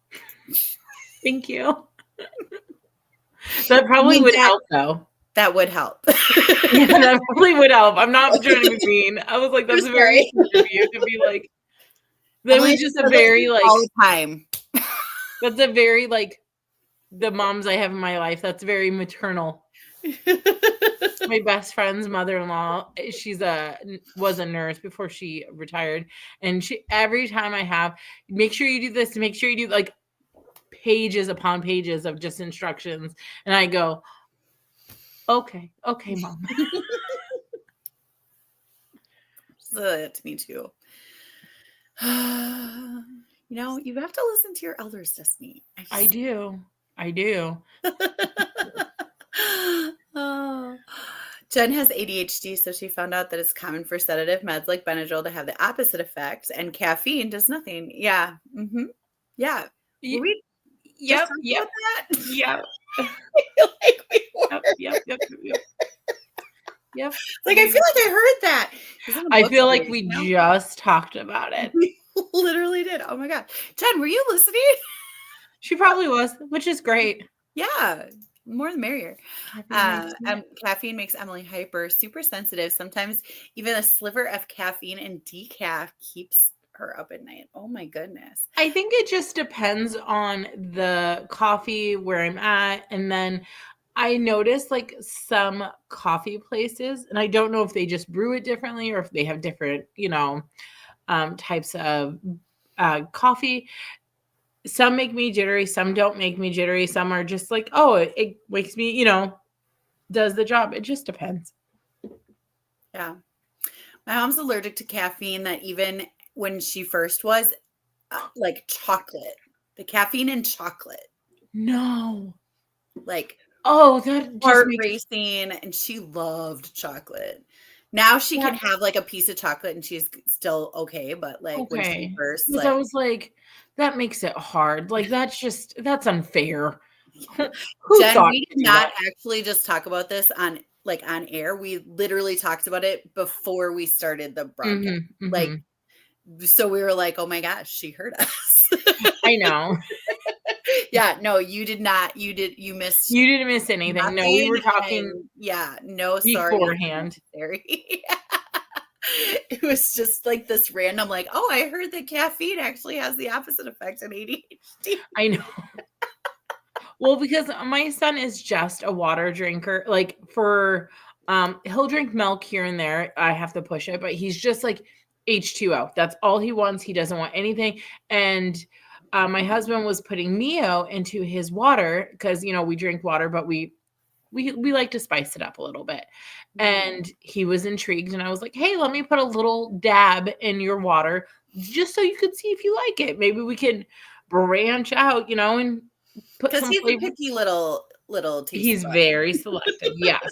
Thank you. That probably would help though. That would help. Yeah, that probably would help. I'm not trying to be mean. I was like, that's very sweet of you to be like, that was just a very like, all the time. that's a very like, the moms I have in my life, that's very maternal. My best friend's mother-in-law, was a nurse before she retired, and she, every time I have, make sure you do this, make sure you do, like, pages upon pages of just instructions, and I go, okay, Mom. To me too. You know, you have to listen to your elders, Destiny. I do. Oh. Jen has ADHD, so she found out that it's common for sedative meds like Benadryl to have the opposite effect, and caffeine does nothing. Yeah. Yeah. Were we just talking about that? Yep. I feel like we were. Yep. Like, I feel like I heard that. I feel like we just talked about it. We literally did. Oh my God. Jen, were you listening? She probably was, which is great. Yeah. More the merrier. Caffeine makes Emily hyper, super sensitive. Sometimes even a sliver of caffeine and decaf keeps her up at night. Oh my goodness. I think it just depends on the coffee, where I'm at. And then I notice like some coffee places, and I don't know if they just brew it differently or if they have different, types of coffee. Some make me jittery, some don't make me jittery. Some are just like, oh, it wakes me, does the job. It just depends. Yeah. My mom's allergic to caffeine, that even when she first was, like chocolate, the caffeine in chocolate. No. Like, oh, that just heart makes racing, and she loved chocolate. Now she can have like a piece of chocolate and she's still okay, but like when she first, because I was like, that makes it hard. Like that's unfair. Jen, we did not actually just talk about this on air. We literally talked about it before we started the broadcast. Like, so we were like, oh my gosh, she heard us. I know. Yeah, no, you did not. You missed. You didn't miss anything. No, we were talking. No, sorry. Beforehand. It was just like this random, like, oh, I heard that caffeine actually has the opposite effect on ADHD. I know. Well, because my son is just a water drinker. Like he'll drink milk here and there. I have to push it, but he's just like H2O. That's all he wants. He doesn't want anything. And my husband was putting Mio into his water because, you know, we drink water, but we like to spice it up a little bit. And he was intrigued, and I was like, hey, let me put a little dab in your water just so you could see if you like it. Maybe we can branch out, you know, and put Because some he's a flavor. picky little taste He's bud. very selective, yes.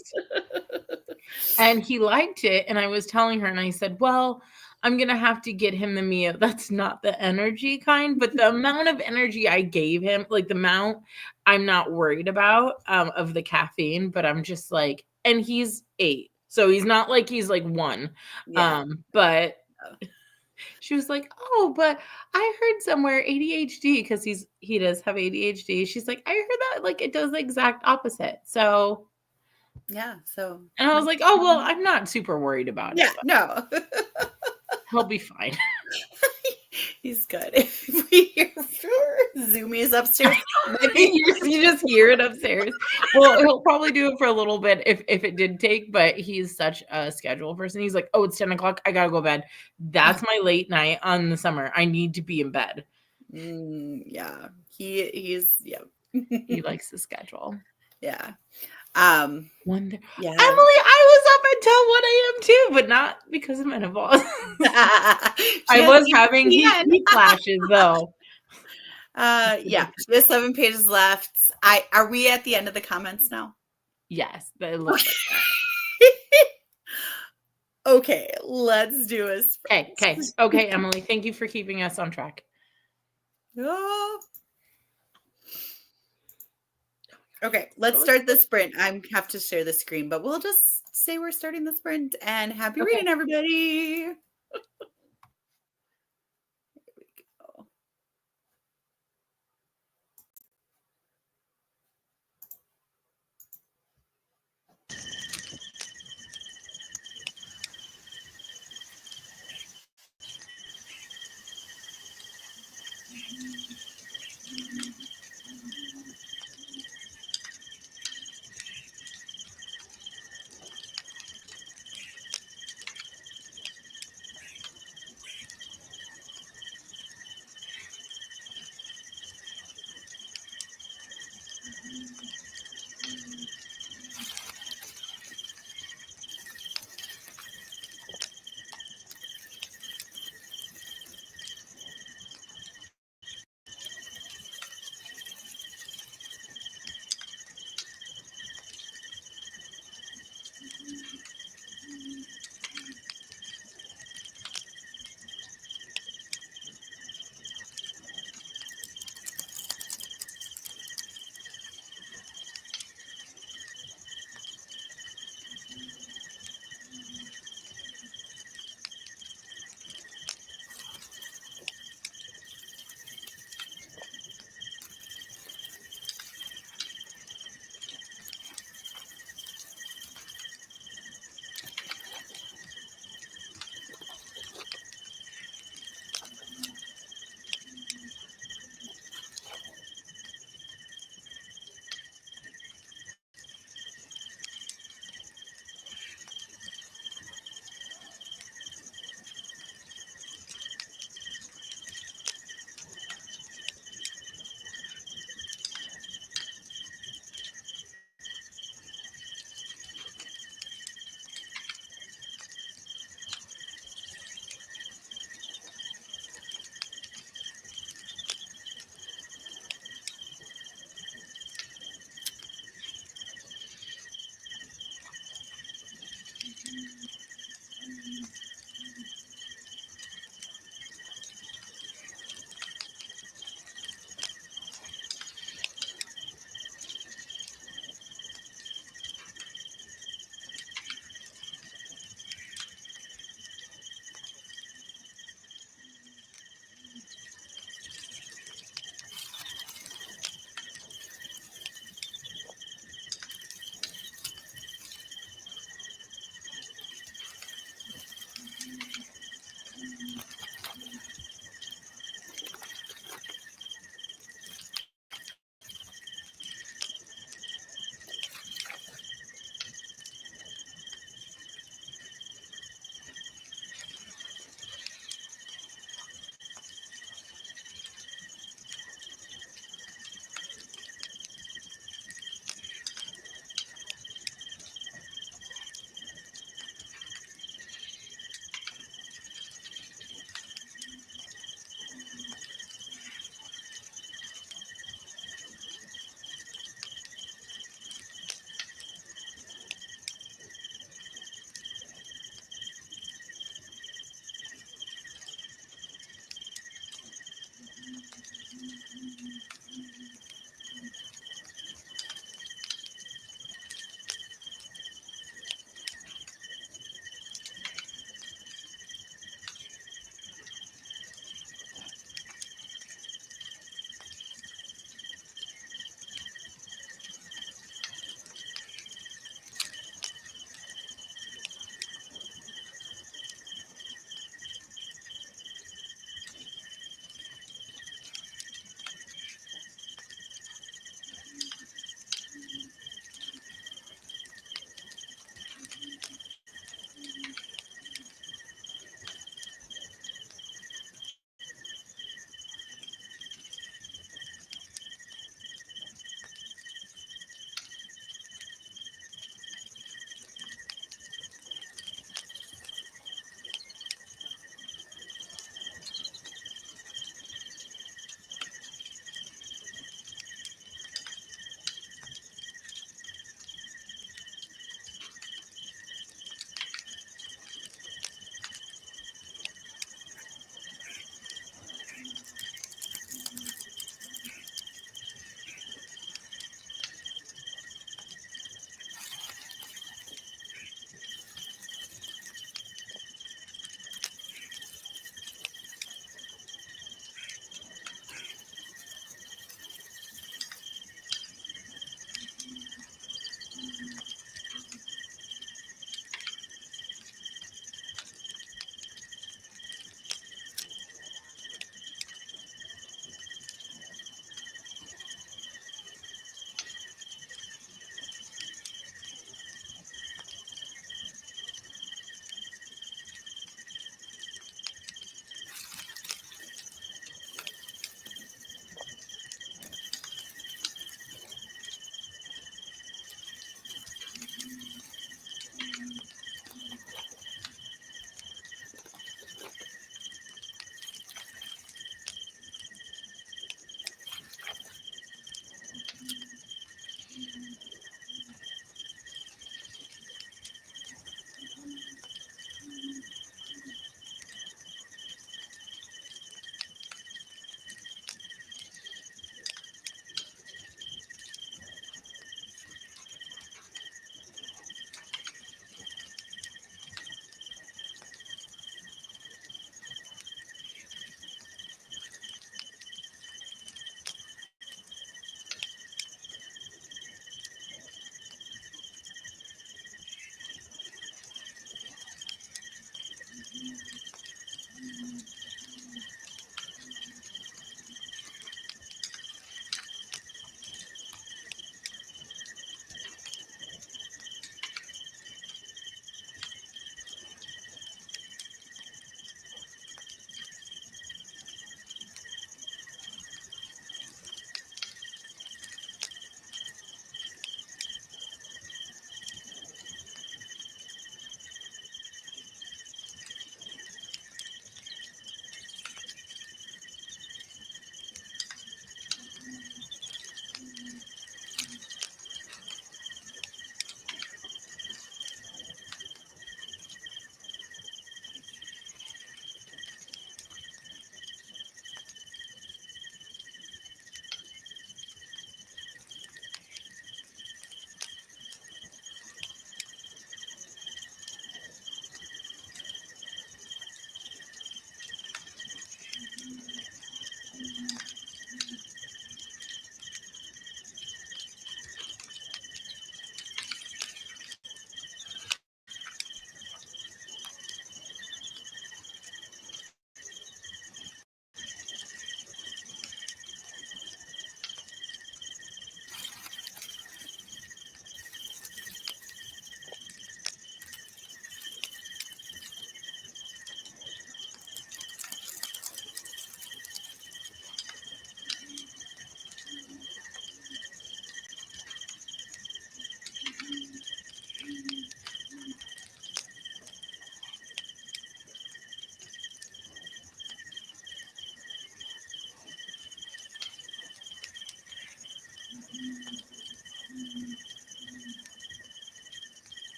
And he liked it, and I was telling her, and I said, well, I'm gonna have to get him the Mio. That's not the energy kind, but the amount of energy I gave him, like the amount I'm not worried about of the caffeine, but I'm just like, and he's 8. So he's not like he's like 1. Yeah. But she was like, oh, but I heard somewhere ADHD, because he does have ADHD. She's like, I heard that like it does the exact opposite. So Yeah. So and I was like, oh well, I'm not super worried about it. yeah, no. He'll be fine. He's good. If we hear Zoomies upstairs, You just hear it upstairs. Well, he'll probably do it for a little bit if it did take, but he's such a schedule person. He's like, oh, it's 10 o'clock. I gotta go to bed. That's my late night on the summer. I need to be in bed. Yeah. He's yeah. He likes the schedule. Yeah. Wonder Yeah. Emily, I was up until 1 a.m. too, but not because of menopause. I was having heat flashes though. Yeah. We have 7 pages left. Are we at the end of the comments now? Yes, it looks like that. Okay, let's do a sprint. Okay, Emily, thank you for keeping us on track. Oh. Okay, let's start the sprint. I have to share the screen, but we'll just say we're starting the sprint, and happy reading, everybody. Here we go.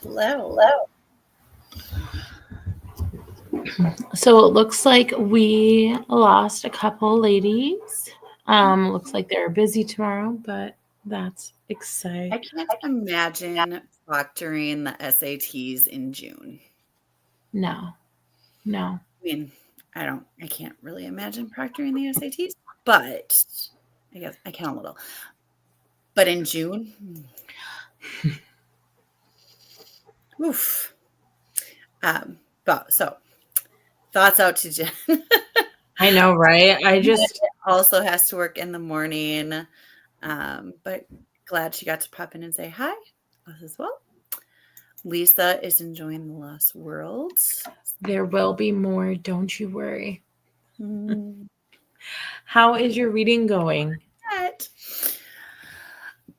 Hello. So it looks like we lost a couple ladies. Looks like they're busy tomorrow, but that's exciting. I can't imagine proctoring the SATs in June. No. I mean, I can't really imagine proctoring the SATs, but I guess I can a little. But in June, oof. But so thoughts out to Jen. I know, right? I just Also has to work in the morning. But glad she got to pop in and say hi, us as well. Lisa is enjoying the Lost World. There will be more. Don't you worry. Mm. How is your reading going?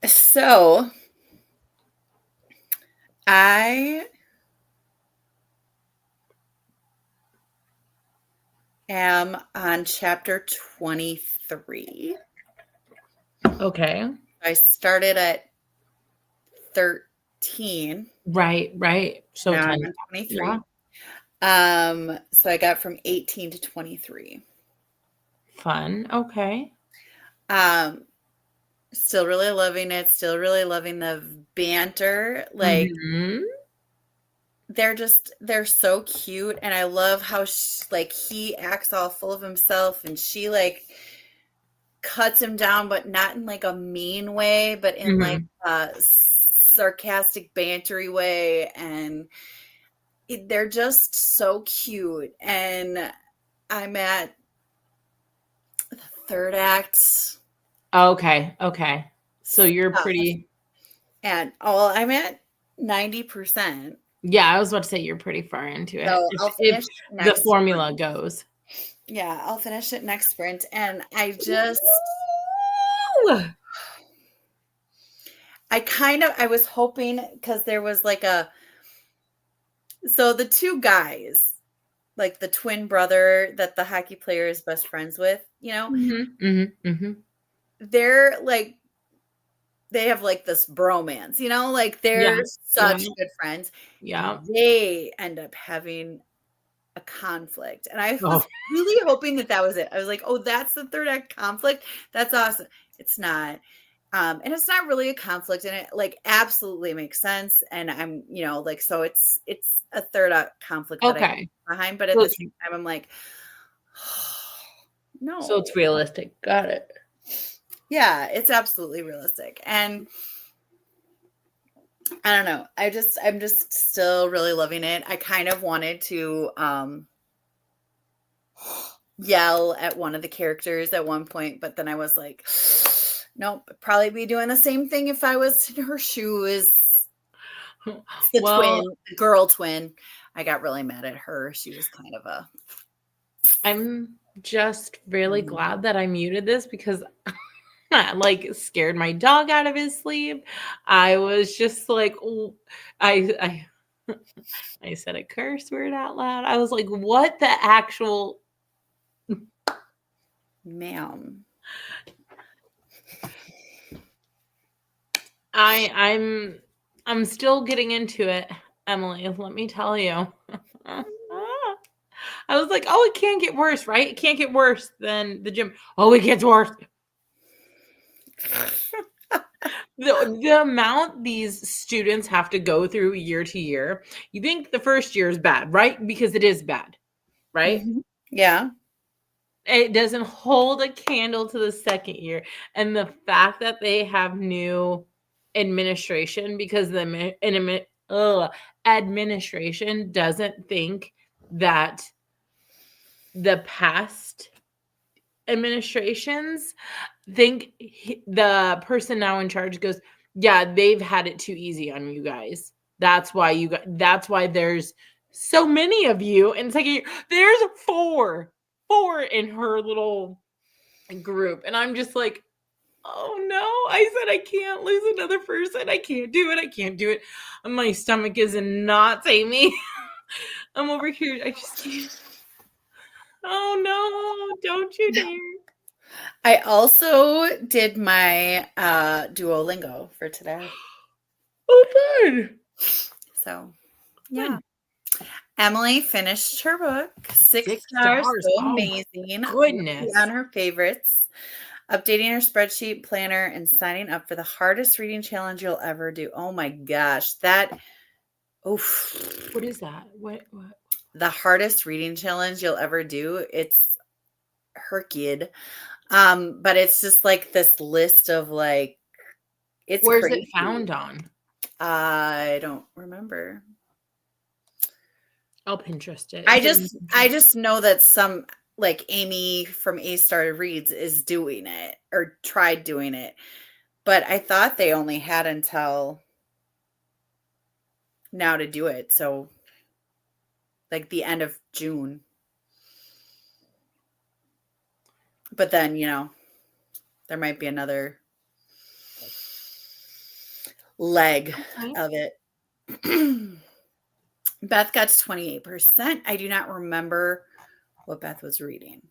So I am on chapter 23. Okay. I started at 13. Right. So Now I'm 10. on 23. Yeah. So I got from 18 to 23. Fun. Okay. Um, Still really loving it. Still really loving the banter. Like Mm-hmm. they're so cute, and I love how like he acts all full of himself, and she like cuts him down, but not in like a mean way, but in like Mm-hmm. a sarcastic, bantery way, and they're just so cute. And I'm at the third act. Okay. So you're pretty. And I'm at 90%. Yeah, I was about to say you're pretty far into it. So I'll If finish the next formula sprint. goes. Yeah, I'll finish it next sprint. And Woo! I was hoping, because there was like so the two guys, like the twin brother that the hockey player is best friends with, they're like, they have like this bromance, like Yeah, they're yeah, such good friends. yeah. They end up having a conflict. And I Oh, was really hoping that was it. I was like, oh, that's the third act conflict. That's awesome. It's not. And it's not really a conflict, and it like absolutely makes sense. And I'm, like, so it's a third act conflict that I okay. behind, but at So the it's, same time, I'm like, so no. it's realistic. Got it. Yeah, it's absolutely realistic. And I don't know. I'm just still really loving it. I kind of wanted to yell at one of the characters at one point, but then I was like, nope, I'd probably be doing the same thing if I was in her shoes. It's the Well, twin, the girl twin. I got really mad at her. She was kind of a. I'm just really glad that I muted this because I like scared my dog out of his sleep. I was just like, I I said a curse word out loud. I was like, what the actual Ma'am. I'm still getting into it, Emily. Let me tell you. I was like, oh, it can't get worse, right? It can't get worse than the gym. Oh, it gets worse. The amount these students have to go through year to year, you think the first year is bad, right? Because it is bad, right? Mm-hmm. Yeah. It doesn't hold a candle to the second year. And the fact that they have new administration because the administration doesn't think that the past administrations think the person now in charge goes, yeah, they've had it too easy on you guys. That's why there's so many of you in second year. There's four in her little group. And I'm just like, oh no, I said I can't lose another person. I can't do it. And my stomach is not me. I'm over here. I just can't. Oh no, don't you dare. I also did my Duolingo for today. Oh, fun. So, yeah. Emily finished her book. 6 stars. Stars. So Oh amazing. my goodness. On her favorites. Updating her spreadsheet planner and signing up for the hardest reading challenge you'll ever do. Oh my gosh. Oof. What is that? What? The hardest reading challenge you'll ever do. It's Hercule. But it's just like this list of like, it's Where's crazy. it found on? I don't remember. I'll Pinterest it. I just know that some, like, Amy from A Star Reads is doing it or tried doing it, but I thought they only had until now to do it. So like the end of June. But then, there might be another leg Okay. of it. Beth got to 28%. I do not remember what Beth was reading.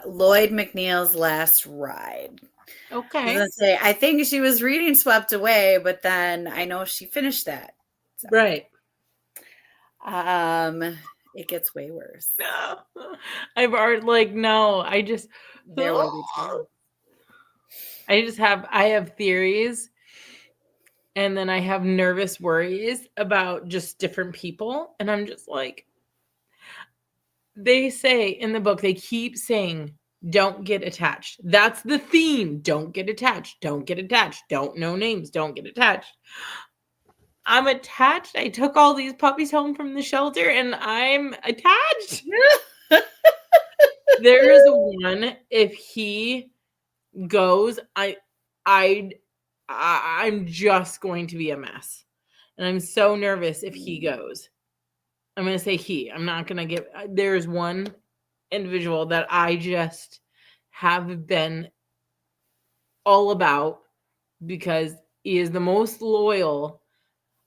Lloyd McNeil's Last Ride. I was Okay. gonna say, I think she was reading Swept Away, but then I know she finished that. So, Right. it gets way worse. I've already no, There will be two. I have theories, and then I have nervous worries about just different people, and I'm just like, they say in the book, they keep saying, don't get attached. That's the theme. Don't get attached. Don't get attached. Don't know names. Don't get attached. I'm attached. I took all these puppies home from the shelter and I'm attached. There is one, if he goes, I'm just going to be a mess. And I'm so nervous if he goes. I'm going to say he. I'm not going to give. There's one individual that I just have been all about because he is the most loyal.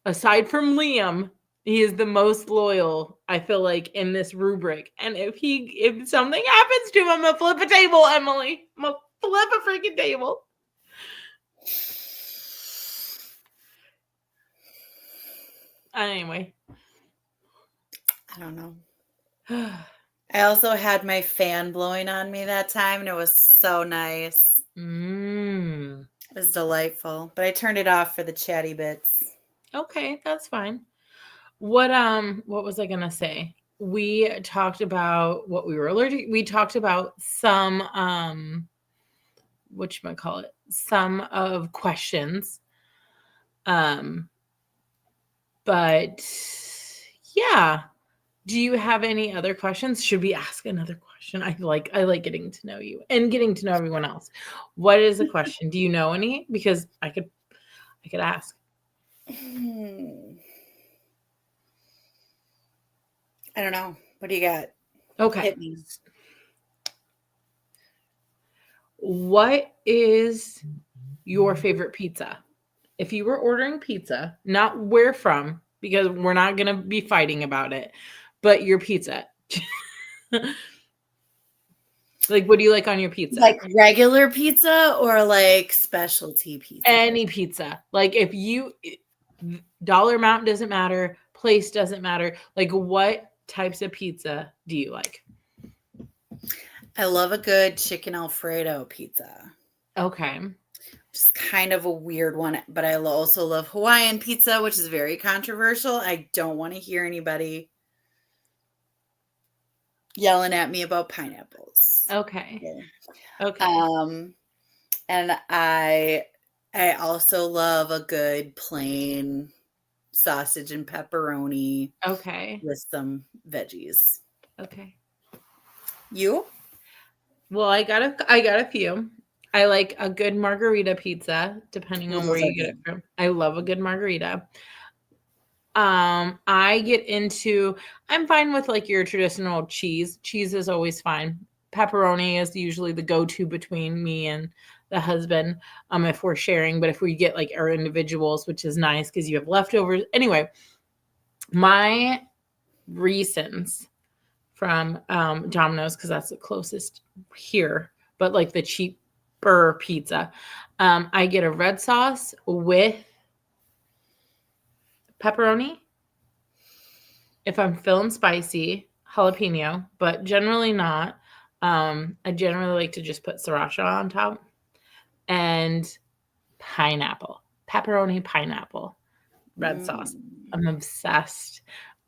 Aside from Liam, he is the most loyal, I feel like, in this rubric. And if something happens to him, I'm gonna flip a table, Emily. I'm gonna flip a freaking table. Anyway. I don't know. I also had my fan blowing on me that time, and it was so nice. It was delightful, but I turned it off for the chatty bits. Okay, that's fine. What was I gonna say? We talked about what we were allergic. We talked about some whatchamacallit, some of questions. But yeah. Do you have any other questions? Should we ask another question? I like getting to know you and getting to know everyone else. What is a question? Do you know any? Because I could ask. I don't know. What do you got? Okay. Hit me. What is your favorite pizza? If you were ordering pizza, not where from, because we're not going to be fighting about it, but your pizza. Like, what do you like on your pizza? Like regular pizza or like specialty pizza? Any pizza. Like, if you, dollar amount doesn't matter, place doesn't matter. Like, what types of pizza do you like? I love a good chicken Alfredo pizza. Okay. Just kind of a weird one, but I also love Hawaiian pizza, which is very controversial. I don't want to hear anybody yelling at me about pineapples. Okay. Okay. And I also love a good plain sausage and pepperoni. Okay. With some veggies. Okay. You? Well, I got a few. I like a good margarita pizza, depending on where you get it from. I love a good margarita. I'm fine with like your traditional cheese. Cheese is always fine. Pepperoni is usually the go-to between me and the husband, if we're sharing, but if we get like our individuals, which is nice because you have leftovers. Anyway, my recents from Domino's, because that's the closest here, but like the cheaper pizza, I get a red sauce with pepperoni. If I'm feeling spicy, jalapeno, but generally not. I generally like to just put sriracha on top and pineapple, pepperoni, pineapple, red sauce. I'm obsessed.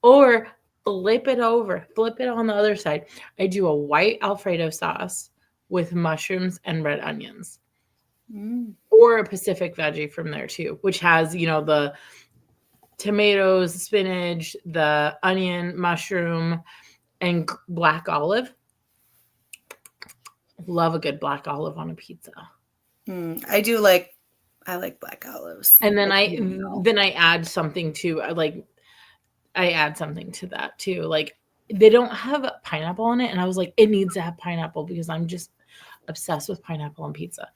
Or flip it on the other side. I do a white Alfredo sauce with mushrooms and red onions. Or a Pacific veggie from there too, which has, the tomatoes, spinach, the onion, mushroom, and black olive. Love a good black olive on a pizza. I like black olives. And then Like, I add something to I add something to that too. Like they don't have pineapple on it, and I was like, it needs to have pineapple because I'm just obsessed with pineapple on pizza.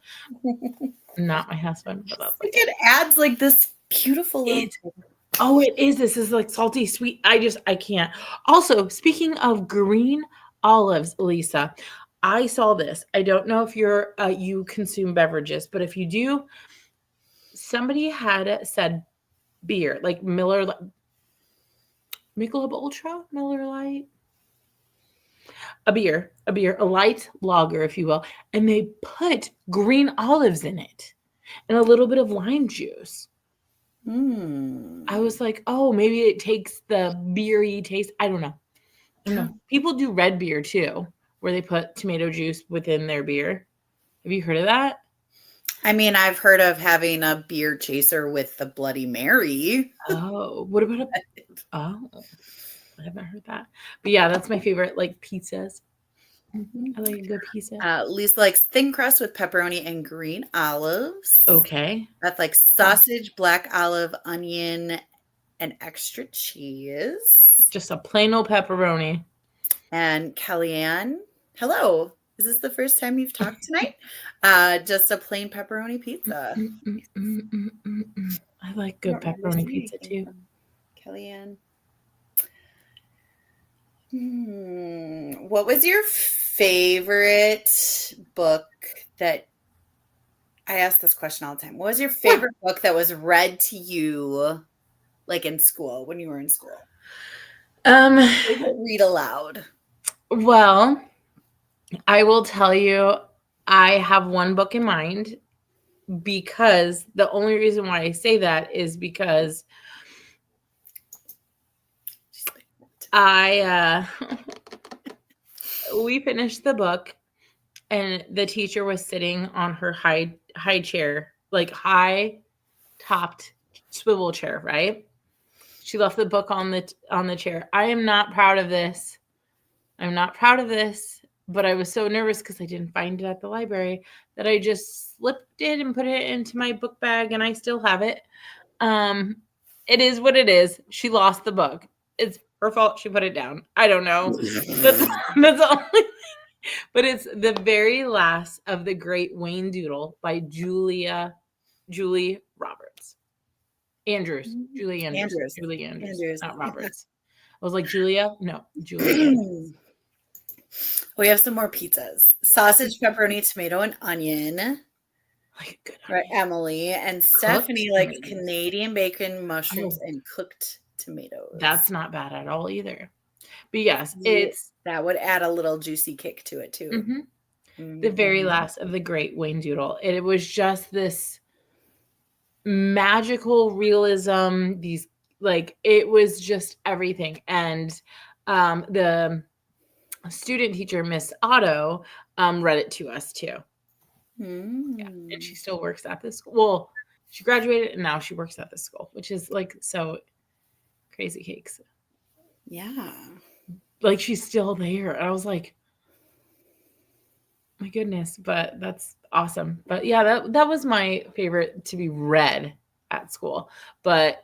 Not my husband, but that's like it adds like this beautiful little. it is. This is like salty sweet. I can't. Also, speaking of green olives, Lisa, I saw this. I don't know if you consume beverages, but if you do, somebody had said beer, like Miller, Michelob Ultra, Miller Lite, a light lager, if you will, and they put green olives in it and a little bit of lime juice. I was like, oh, maybe it takes the beery taste. I don't know. People do red beer too, where they put tomato juice within their beer. Have you heard of that? I mean, I've heard of having a beer chaser with the Bloody Mary. Oh, what about I haven't heard that. But yeah, that's my favorite, like pizzas. I like a good pizza. Lisa likes thin crust with pepperoni and green olives. Okay. That's like sausage, black olive, onion, and extra cheese. Just a plain old pepperoni. And Kellyanne, hello. Is this the first time you've talked tonight? Just a plain pepperoni pizza. I like good pepperoni pizza too. Kellyanne. What was your favorite book that I ask this question all the time? What was your favorite book that was read to you like in school when you were in school? Read aloud. Well, I will tell you, I have one book in mind because the only reason why I say that is because we finished the book and the teacher was sitting on her high chair, like high topped swivel chair, right? She left the book on the chair. I am not proud of this. But I was so nervous because I didn't find it at the library that I just slipped it and put it into my book bag, and I still have it. It is what it is. She lost the book. It's her fault. She put it down. I don't know. That's the only thing. But it's The Very Last of the Great Wayne Doodle by Julie Roberts. Julie Andrews, not Roberts. I was like, Julia? No, Julie Andrews. We have some more pizzas. Sausage, pepperoni, tomato, and onion. Like a good right, Emily. And Stephanie likes Canadian bacon, mushrooms, and cooked tomatoes. That's not bad at all either. But yes, that would add a little juicy kick to it too. The Very Last of the Great Wayne Doodle. It was just this magical realism. It was just everything. And the student teacher, Miss Otto, read it to us too. Yeah, and she still works at this school. Well, she graduated and now she works at this school, which is like so crazy cakes. Yeah, like she's still there. I was like, my goodness, but that's awesome. But yeah, that was my favorite to be read at school. But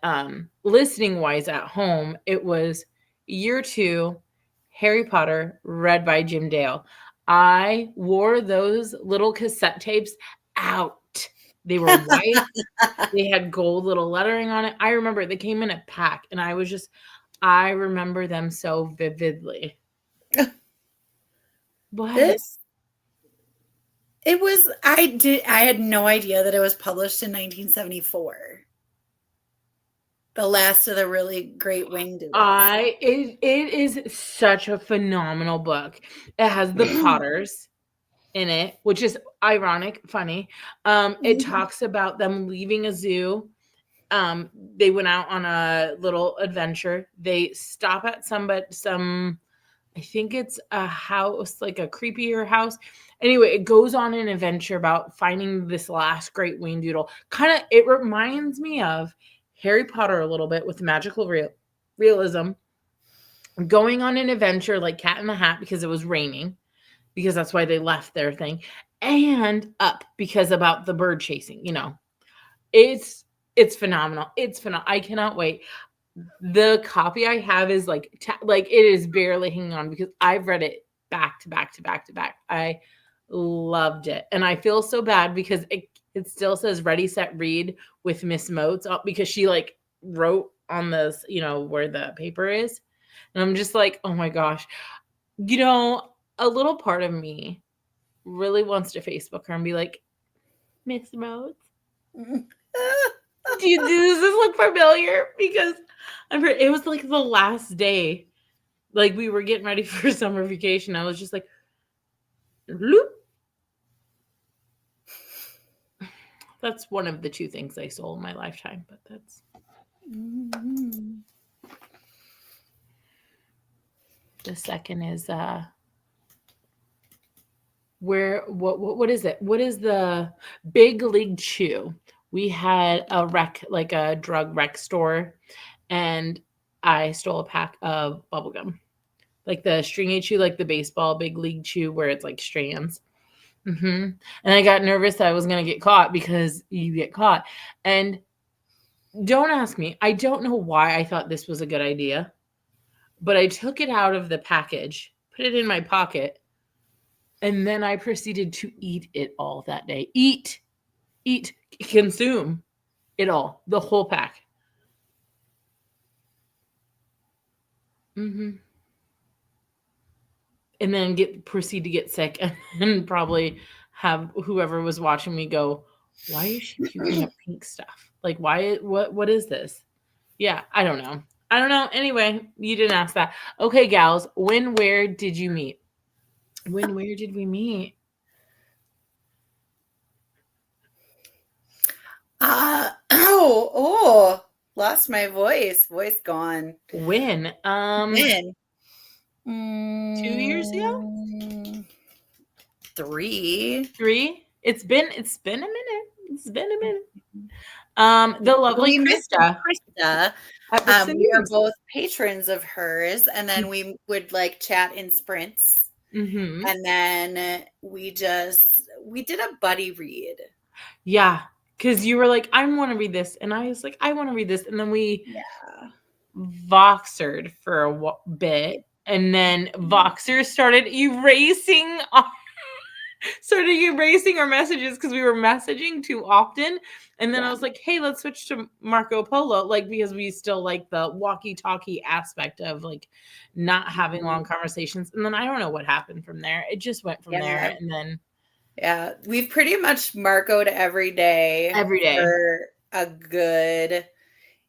listening wise at home, it was year 2, Harry Potter, read by Jim Dale. I wore those little cassette tapes out. They were white. They had gold little lettering on it. I remember they came in a pack, and I remember them so vividly. What? I had no idea that it was published in 1974. The last of the really great Wayne Doodles. It is such a phenomenal book. It has the Potters in it, which is ironic, funny. It talks about them leaving a zoo. They went out on a little adventure. They stop at some, I think it's a house, like a creepier house. Anyway, it goes on an adventure about finding this last great Wayne Doodle. It reminds me of Harry Potter a little bit with magical realism, going on an adventure like Cat in the Hat because it was raining, because that's why they left their thing, and Up because about the bird chasing, you know. It's phenomenal. It's phenomenal. I cannot wait. The copy I have is like it is barely hanging on because I've read it back to back to back to back. I loved it. And I feel so bad because it still says ready set read with Miss Moats because she like wrote on this, you know, where the paper is. And I'm just like, "Oh my gosh." You know, a little part of me really wants to Facebook her and be like, "Miss Moats, does this look familiar?" Because it was like the last day, like we were getting ready for summer vacation. I was just like, "Loop." That's one of the 2 things I sold in my lifetime, but that's. The second is what is it? What is the Big League Chew? We had a like a drug rec store, and I stole a pack of bubblegum. Like the stringy chew, like the baseball Big League Chew where it's like strands. And I got nervous that I was going to get caught because you get caught. And don't ask me. I don't know why I thought this was a good idea, but I took it out of the package, put it in my pocket, and then I proceeded to eat it all that day. Eat, consume it all, the whole pack. And then proceed to get sick and probably have whoever was watching me go, "Why is she puking up pink stuff? Like, what is this?" Yeah, I don't know. Anyway, you didn't ask that. Okay, gals, where did you meet? Where did we meet? Lost my voice gone. When? When? 2 years ago? 3. It's been a minute. The lovely Krista. We are both patrons of hers, and then we would like chat in sprints. And then we did a buddy read. Yeah, because you were like, "I want to read this," and I was like, "I want to read this," and then we Voxered for a bit, and then Voxer started erasing our messages because we were messaging too often. And then I was like, "Hey, let's switch to Marco Polo," like because we still like the walkie-talkie aspect of like not having long conversations. And then I don't know what happened from there. It just went from there, and then we've pretty much Marco'd every day for a good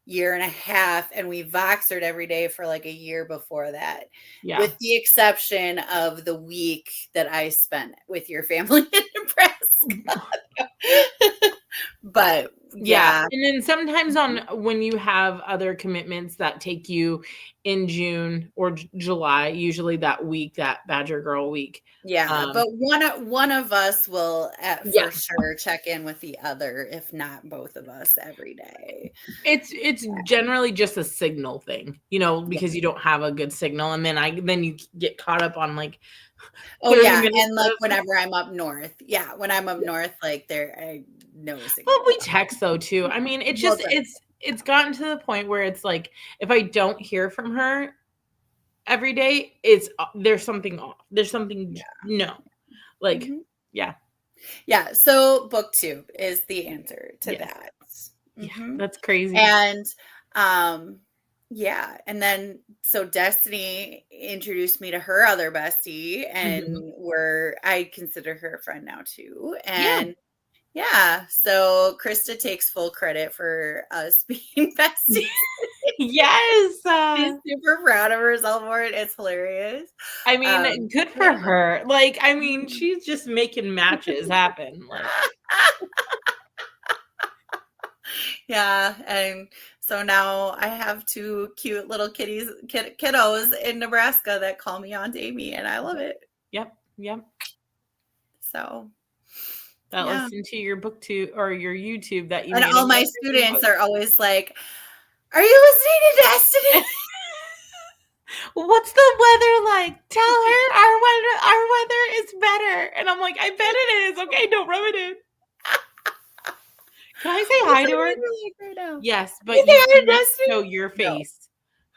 year and a half, and we Voxered every day for like a year before that, with the exception of the week that I spent with your family in Nebraska. But and then sometimes when you have other commitments that take you in June or July, usually that week, that Badger Girl week. But one of us will for sure check in with the other, if not both of us, every day. It's generally just a signal thing, you know, because you don't have a good signal, and then you get caught up on like. And like whenever I'm up north, when I'm up north, like I know. But we text though too. I mean, it's just it's gotten to the point where it's like if I don't hear from her every day, there's something off. There's something So BookTube is the answer to that. That's crazy. And and then so Destiny introduced me to her other bestie, and I consider her a friend now too. And so Krista takes full credit for us being besties. Yes. She's super proud of herself for it. It's hilarious. I mean, good for her. Like, I mean, she's just making matches happen. Like. And so now I have 2 cute little kiddos in Nebraska that call me Aunt Amy, and I love it. Yep. So that Yeah. listen to your booktube or your YouTube that you And made. all my students are always like, "Are you listening to Destiny?" What's the weather like? Tell her our weather is better. And I'm like, I bet it is. Okay, don't rub it in. Can I say hi to her? Like right now? Yes, Can but say you hi to can't Destiny? show your No. face.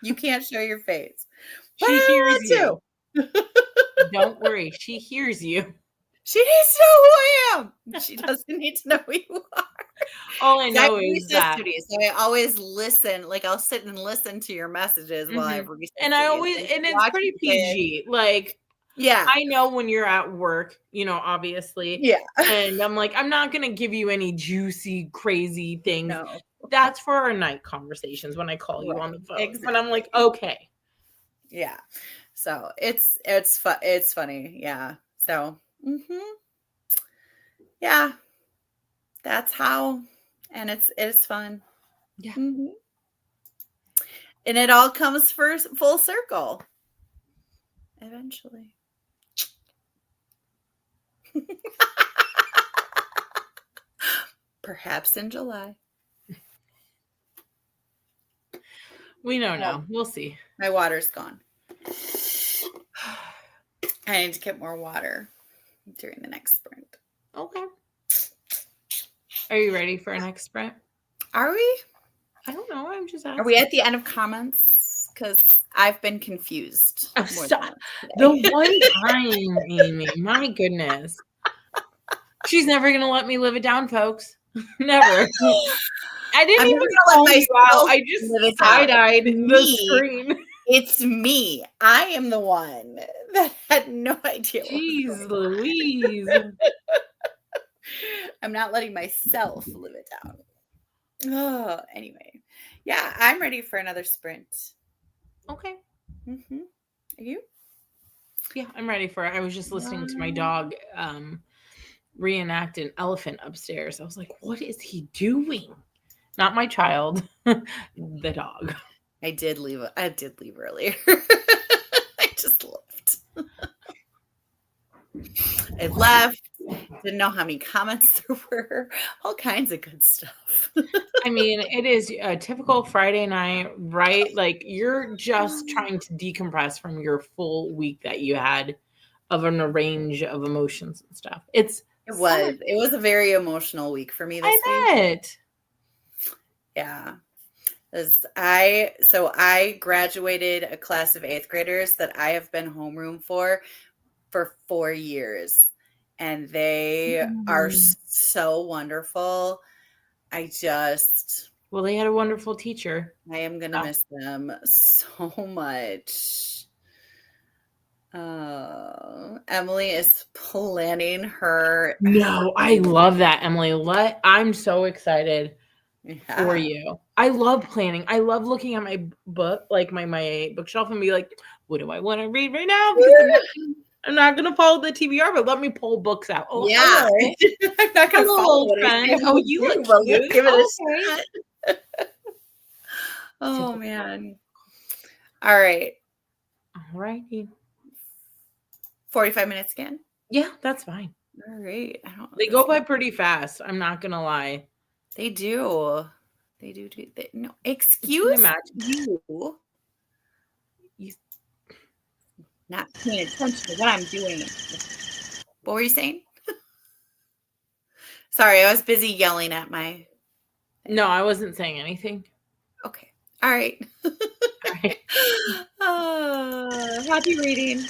You can't show your face. But She I hears want you. to. Don't worry. She hears you. She needs to know who I am. She doesn't need to know who you are. All I 'Cause I have know is recess that. duties, so I always listen. Like I'll sit and listen to your messages while I have recess And I duties. always, And and it's watch pretty the kids. PG. Like, Yeah. I know when you're at work, obviously. Yeah. And I'm like, I'm not going to give you any juicy, crazy things. No. That's for our night conversations when I call you Right. on the phone. Exactly. And I'm like, okay. Yeah. So it's funny. Yeah. So yeah. That's how, and it's fun. Yeah. And it all comes full circle eventually. Perhaps in July. We know now. We'll see. My water's gone. I need to get more water during the next sprint. Okay. Are you ready for our next sprint? Are we? I don't know. I'm just asking. Are we at the end of comments? Because I've been confused. Oh, stop. The one time, Amy, my goodness. She's never going to let me live it down, folks. Never. I didn't even call you out. I just side-eyed the screen. It's me. I am the one that had no idea. Jeez Louise. I'm not letting myself live it down. Oh, anyway. Yeah, I'm ready for another sprint. Okay. Are you? Yeah, I'm ready for it. I was just listening to my dog reenact an elephant upstairs. I was like, what is he doing? Not my child, the dog. I did leave earlier. I just left. I left. Didn't know how many comments there were. All kinds of good stuff. I mean, it is a typical Friday night, right? Like you're just trying to decompress from your full week that you had of a range of emotions and stuff. It was a very emotional week for me this week. I bet. Yeah. I graduated a class of 8th graders that I have been homeroom for 4 years. And they are so wonderful. Well, they had a wonderful teacher. I am going to miss them so much. Emily is planning her. No, I love that, Emily. I'm so excited for you. I love planning. I love looking at my book, like my bookshelf, and be like, what do I want to read right now? Because I'm not going to follow the TBR, but let me pull books out. Oh, yeah. I'm not going to follow old friend. Oh, you look cute. Give it a shot. Oh, man. All right. All righty. 45 minutes again? Yeah, that's fine. All right. They go by pretty fast. I'm not going to lie. They do. No, excuse you. Not paying attention to what I'm doing. What were you saying? Sorry, I was busy yelling at my. No, I wasn't saying anything. Okay. All right. All right. Happy reading.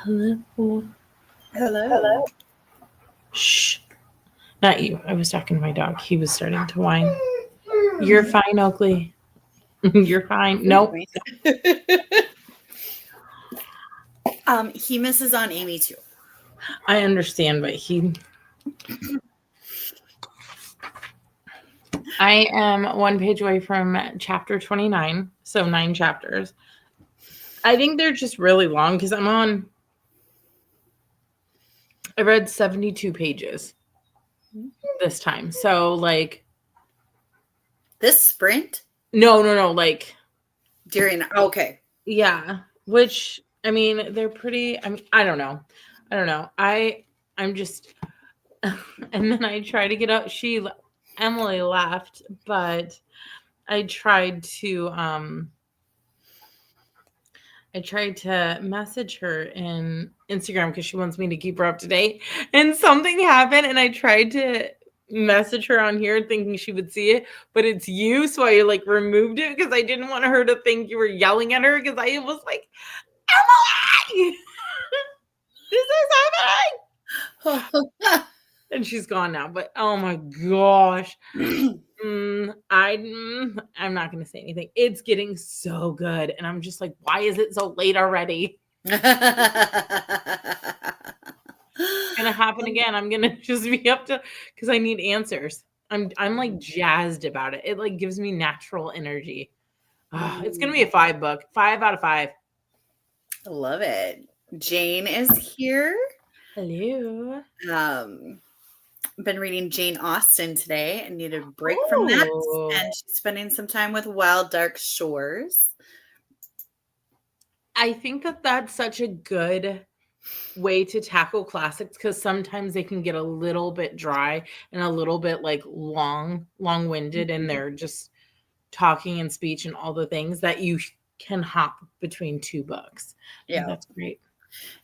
Hello. Hello. Shh. Not you. I was talking to my dog. He was starting to whine. You're fine, Oakley. You're fine. Nope. He misses on Amy too. I understand, but I am one page away from chapter 29, so 9 chapters. I think they're just really long because I read 72 pages this time. So like This sprint no, like okay. yeah, which I mean, they're pretty I don't know. I'm just and then I try to get out Emily left, but I tried to message her in Instagram because she wants me to keep her up to date. And something happened, and I tried to message her on here thinking she would see it, but it's you. So I like removed it because I didn't want her to think you were yelling at her because I was like, Emily, this is happening. And she's gone now. But oh my gosh. I'm not going to say anything. It's getting so good. And I'm just like, why is it so late already? It's gonna happen again. I'm gonna just be up to because I need answers. I'm like jazzed about it. It like gives me natural energy. It's gonna be a 5 book. 5 out of 5. I love it. Jane is here. Hello. Been reading Jane Austen today and need a break from that. And she's spending some time with Wild Dark Shores. I think that that's such a good way to tackle classics because sometimes they can get a little bit dry and a little bit like long-winded and they're just talking and speech and all the things that you can hop between 2 books. Yeah, that's great.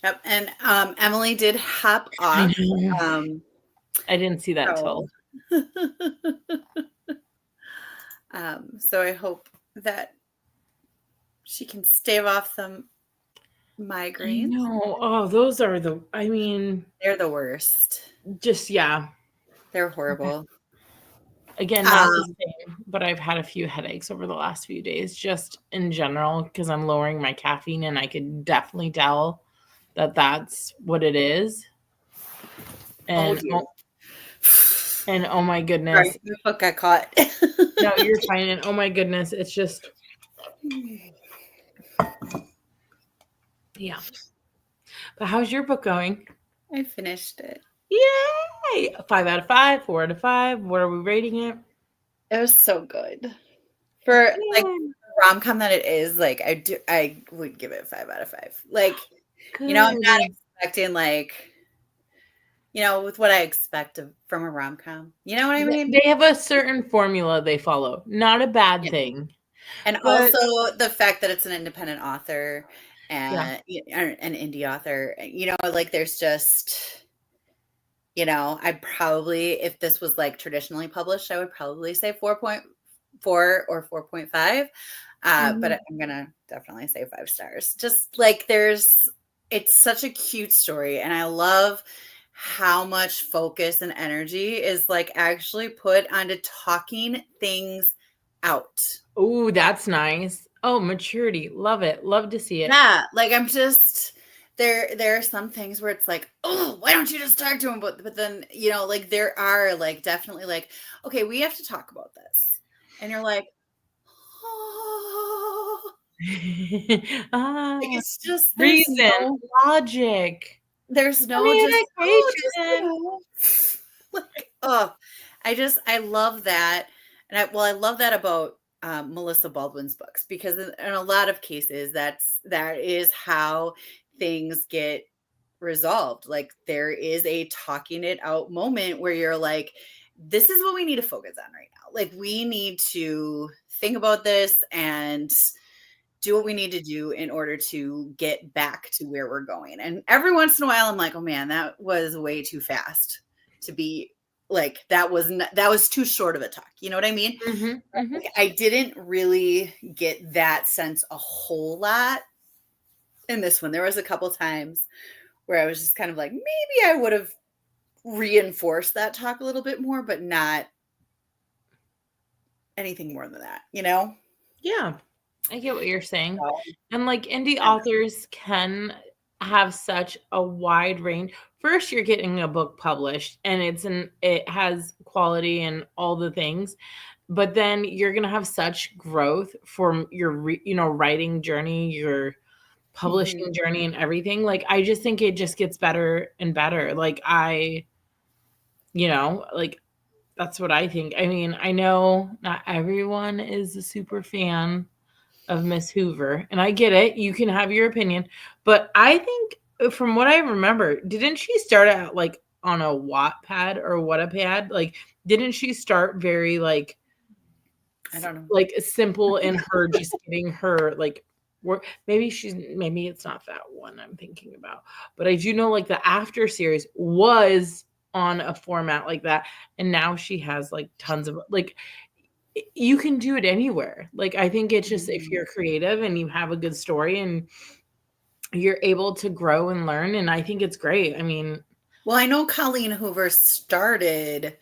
Yep. And Emily did hop off. I didn't see that till. So I hope that she can stave off some migraines. No, oh, those are they're the worst. Just yeah, they're horrible. Okay. Again, not the same, but I've had a few headaches over the last few days, just in general, because I'm lowering my caffeine, and I could definitely tell that that's what it is. And oh my goodness, sorry, the book got caught. No, you're fine. And oh my goodness, it's just yeah. But how's your book going? I finished it. Yay! 5 out of 5, 4 out of 5. What are we rating it? It was so good. For like rom-com that it is, like I would give it 5 out of 5. Like, good. I'm not expecting like, with what I expect from a rom-com. You know what I mean? They have a certain formula they follow. Not a bad thing. And also the fact that it's an independent author and an indie author, like there's just, I'd probably, if this was like traditionally published, I would probably say 4.4 or 4.5. But I'm going to definitely say 5 stars. Just like it's such a cute story. And I love how much focus and energy is like actually put onto talking things out. Oh, that's nice. Oh, maturity. Love it. Love to see it. Yeah. Like I'm just there are some things where it's like, oh, why don't you just talk to him? But then, like there are like definitely like, okay, we have to talk about this. And you're like, oh. Like it's just reason, logic. There's no I love that. And I love that about Melissa Baldwin's books, because in a lot of cases that is how things get resolved. Like there is a talking it out moment where you're like, this is what we need to focus on right now. Like we need to think about this and do what we need to do in order to get back to where we're going. And every once in a while I'm like, oh man, that was way too fast to be like, that was too short of a talk. You know what I mean? Like, I didn't really get that sense a whole lot in this one. There was a couple times where I was just kind of like, maybe I would have reinforced that talk a little bit more, but not anything more than that, you know? Yeah, I get what you're saying. So, And like indie I don't authors can have such a wide range. First, you're getting a book published and it has quality and all the things. But then you're going to have such growth from your writing journey, your know. Mhm. publishing journey and everything. Like I just think it just gets better and better. Like like that's what I think. I mean, I know not everyone is a super fan of Miss Hoover, and I get it. You can have your opinion, but I think from what I remember, didn't she start out like on a Wattpad or Whatapad? Like, didn't she start very I don't know. like simple in her just getting her like work? Maybe it's not that one I'm thinking about, but I do know like the After series was on a format like that, and now she has like tons of like you can do it anywhere. Like, I think it's just if Mhm. you're creative and you have a good story and you're able to grow and learn, and I think it's great. I mean, Well, I know Colleen Hoover started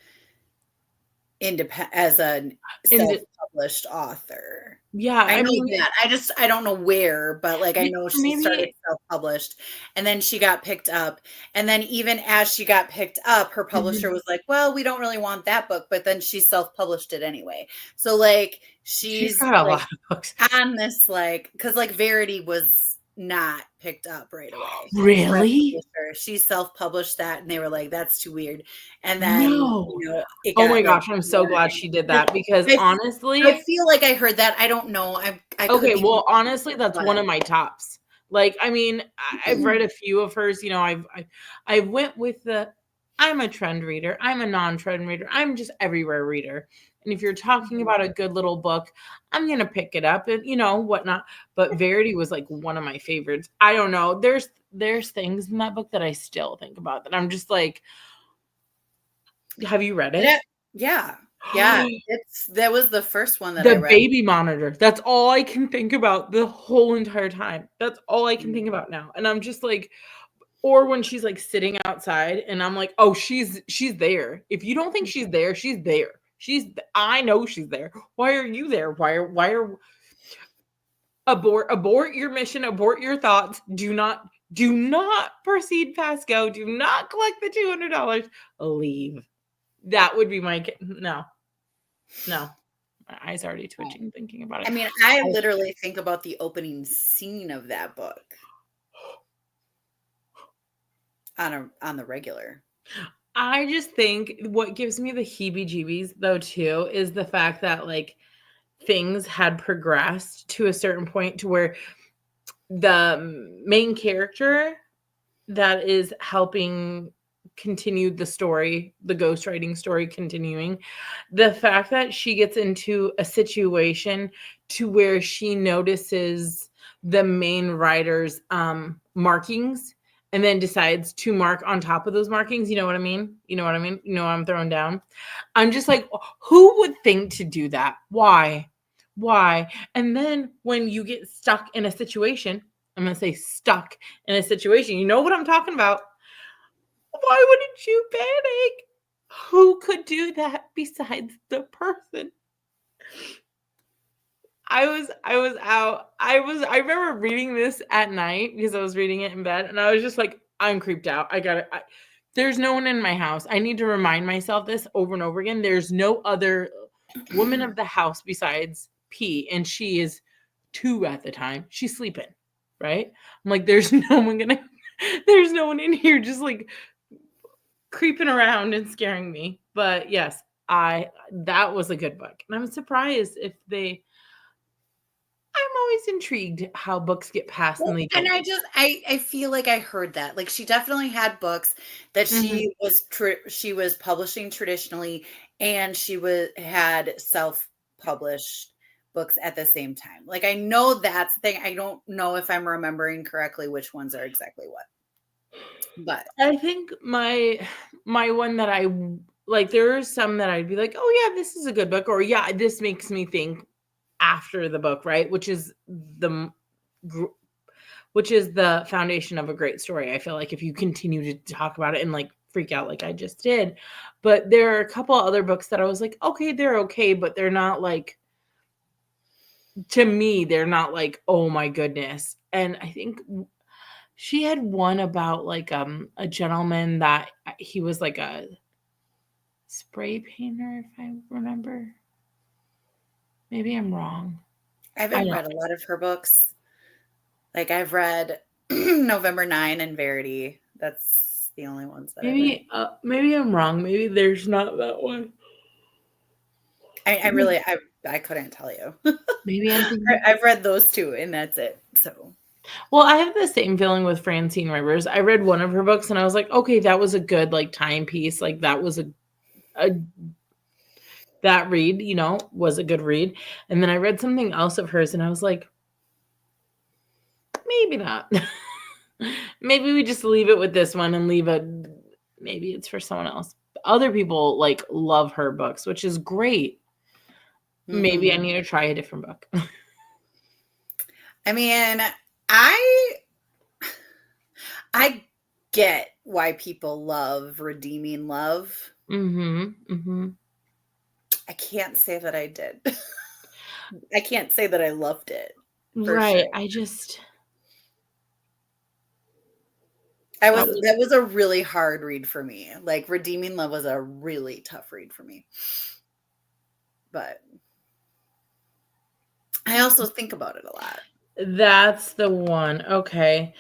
as a and self-published author. yeah, I I know mean, that. I don't know where, but, like, I know she started maybe self-published, and then she got picked up, and then even as she got picked up, her publisher mhm, was like, "Well, we don't really want that book," but then she self-published it anyway. So, like, she's she's, got a lot like, of books. on this, like, because like, Verity was not picked up right away by a Really? publisher. She self-published that, and they were like, "That's too weird," and then, No. it Oh my got, like, gosh, I'm so more glad and she did like, that because I I honestly, feel like I heard that. I don't know. I could okay, be well, completely honestly, wrong, that's one of my tops. Like, I mean, I've read a few of hers. I went with I'm a trend reader. I'm a non-trend reader. I'm just everywhere reader. And if you're talking Mhm. about a good little book, I'm gonna pick it up and whatnot. But Verity was like one of my favorites. I don't know. There's things in that book that I still think about that I'm just like, have you read It it? a yeah. Yeah, that was the first one that I The read. baby monitor. That's all I can think about the whole entire time. That's all I can think Mhm. about now. And I'm just like, or when she's like sitting outside and I'm like, "Oh, she's there. If you don't think she's there, she's there. I know she's there. Why are you there? Why are abort your mission, abort your thoughts. Do not proceed past go. Do not collect the $200. Leave." That would be no. No. My eyes already Oh. twitching thinking about I it. mean, I literally think about the opening scene of that book on the regular. I just think what gives me the heebie-jeebies though too is the fact that like things had progressed to a certain point to where the main character that is helping continue the story, the ghostwriting story continuing, the fact that she gets into a situation to where she notices the main writer's markings and then decides to mark on top of those markings. You know what I mean? You know what I mean? You know what I'm throwing down? I'm just like, who would think to do that? Why? Why? And then when you get stuck in a situation, I'm going to say stuck in a situation, you know what I'm talking about. Why wouldn't you panic? Who could do that besides the person? I was out. I remember reading this at night because I was reading it in bed and I was just like, I'm creeped out. There's no one in my house. I need to remind myself this over and over again. There's no other woman of the house besides P, and she is 2 at the time. She's sleeping, right? I'm like, there's no one gonna there's no one in here just like creeping around and scaring me. But yes, I that was a good book. And I'm surprised if they I'm always intrigued how books get passed and Well, they and don't. I feel like I heard that. Like, she definitely had books that Mhm. she was publishing traditionally, and she had self-published books at the same time. Like, I know that's the thing. I don't know if I'm remembering correctly which ones are exactly what. But I think my one that like there are some that I'd be like, "Oh yeah, this is a good book," or "Yeah, this makes me think after the book," right? Which is the which is the foundation of a great story. I feel like if you continue to talk about it and like freak out like I just did. But there are a couple other books that I was like, okay, they're okay, but they're not like, to me, they're not like, oh my goodness. And I think she had one about like a gentleman that he was like a spray painter, if I remember. Maybe I'm wrong. I I haven't don't. read a lot of her books. Like I've read November 9 and Verity. That's the only ones that I've read. Maybe I'm wrong. Maybe there's not that one. I couldn't tell you. Maybe I'm thinking. I've read those two and that's it. So Well, I have the same feeling with Francine Rivers. I read one of her books and I was like, okay, that was a good like timepiece. Like that was a that read, you know, was a good read. And then I read something else of hers and I was like, maybe not. Maybe we just leave it with this one and maybe it's for someone else. Other people like love her books, which is great. Maybe I need to try a different book. I mean, I get why people love redeeming love. I can't say that I did. I can't say that I loved it. Right. Sure. That was a really hard read for me. Like Redeeming Love was a really tough read for me. But I also think about it a lot. That's the one. Okay.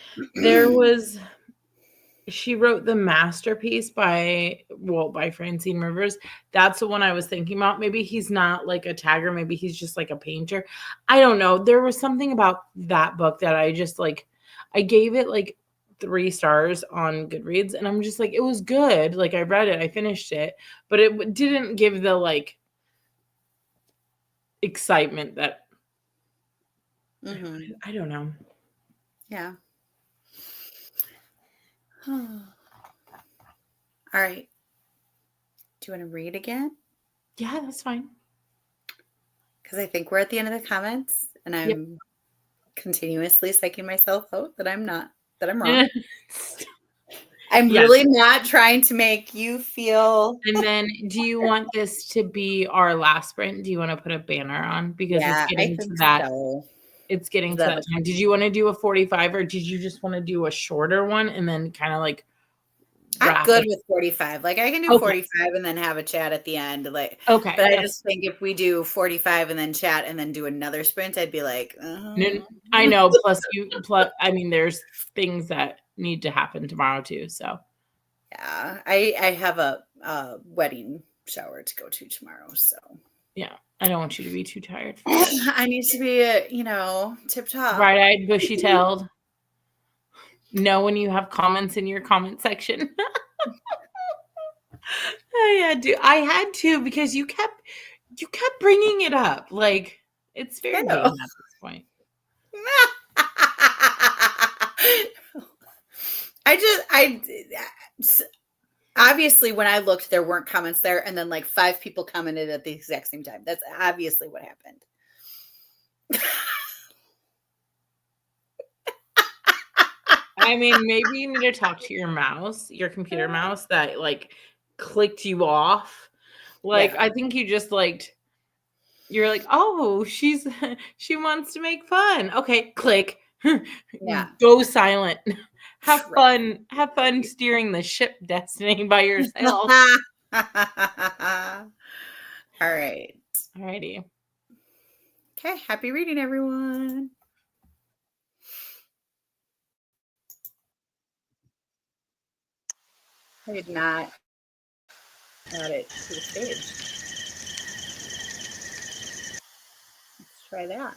She wrote The Masterpiece by Francine Rivers. That's the one I was thinking about. Maybe he's not like a tagger. Maybe he's just like a painter. I don't know. There was something about that book that I just like, I gave it like 3 stars on Goodreads and I'm just like, it was good. Like I read it, I finished it, but it didn't give the like excitement that I don't know. Yeah. All right. Do you want to read again? Yeah, that's fine. Because I think we're at the end of the comments and I'm continuously psyching myself out that I'm wrong. I'm really not trying to make you feel. And then do you want this to be our last sprint? Do you want to put a banner on? Because it's getting to that. So. It's getting to that time. Did you want to do a 45 or did you just want to do a shorter one and then kind of like I'm good with 45. Like I can do 45 and then have a chat at the end. Like, okay. But I just think if we do 45 and then chat and then do another sprint, I'd be like, I know. Plus, I mean, there's things that need to happen tomorrow too. So, yeah, I have a wedding shower to go to tomorrow. So, yeah, I don't want you to be too tired. I need to be, tip top, bright-eyed, bushy-tailed. Know when you have comments in your comment section. I had to because you kept bringing it up. Like it's very vain at this point. Obviously when I looked, there weren't comments there, and then like 5 people commented at the exact same time. That's obviously what happened. I mean, maybe you need to talk to your computer mouse that like clicked you off. Like, I think you just you're like, oh, she wants to make fun. Okay, click. Yeah. Go silent. Have fun steering the ship, Destiny, by yourself. All right. Alrighty. Okay, happy reading, everyone. I did not add it to the stage. Let's try that.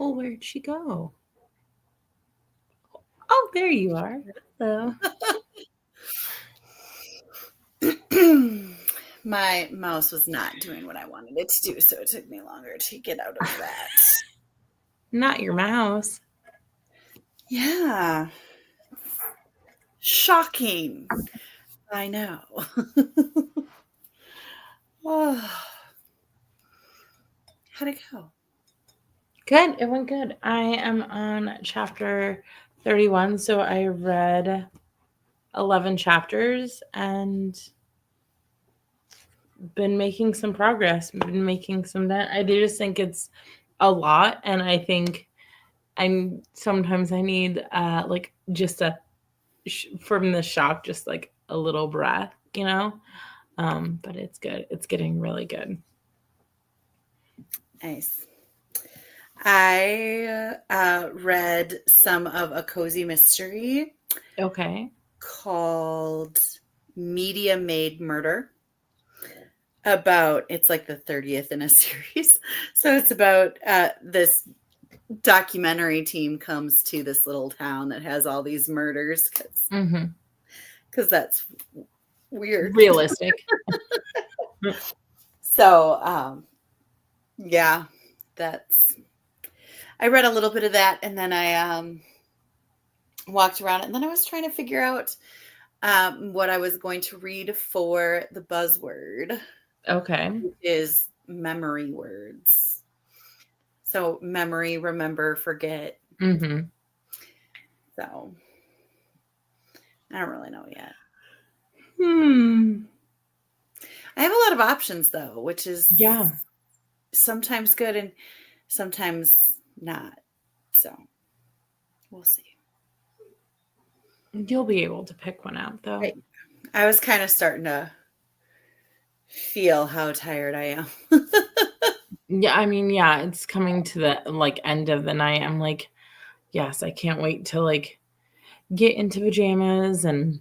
Oh, where'd she go? Oh, there you are. Hello. My mouse was not doing what I wanted it to do, so it took me longer to get out of that. Not your mouse. Yeah. Shocking. I know. Oh. How'd it go? Good. It went good. I am on chapter 31, so I read 11 chapters and been making some progress, been making some I do just think it's a lot, and I think sometimes I need like just a from the shock, just like a little breath, you know. But it's good. It's getting really good. Nice. I read some of a cozy mystery. Okay. Called Media Made Murder. It's like the 30th in a series. So it's about this documentary team comes to this little town that has all these murders because that's weird. Realistic. So yeah, I read a little bit of that, and then I walked around, and then I was trying to figure out what I was going to read for the buzzword. Okay. Which is memory words. So memory, remember, forget. So I don't really know yet. I have a lot of options though, which is sometimes good and sometimes not. So we'll see. You'll be able to pick one out though. I was kind of starting to feel how tired I am. Yeah, I mean, yeah, it's coming to the like end of the night. I'm like, yes, I can't wait to like get into pajamas and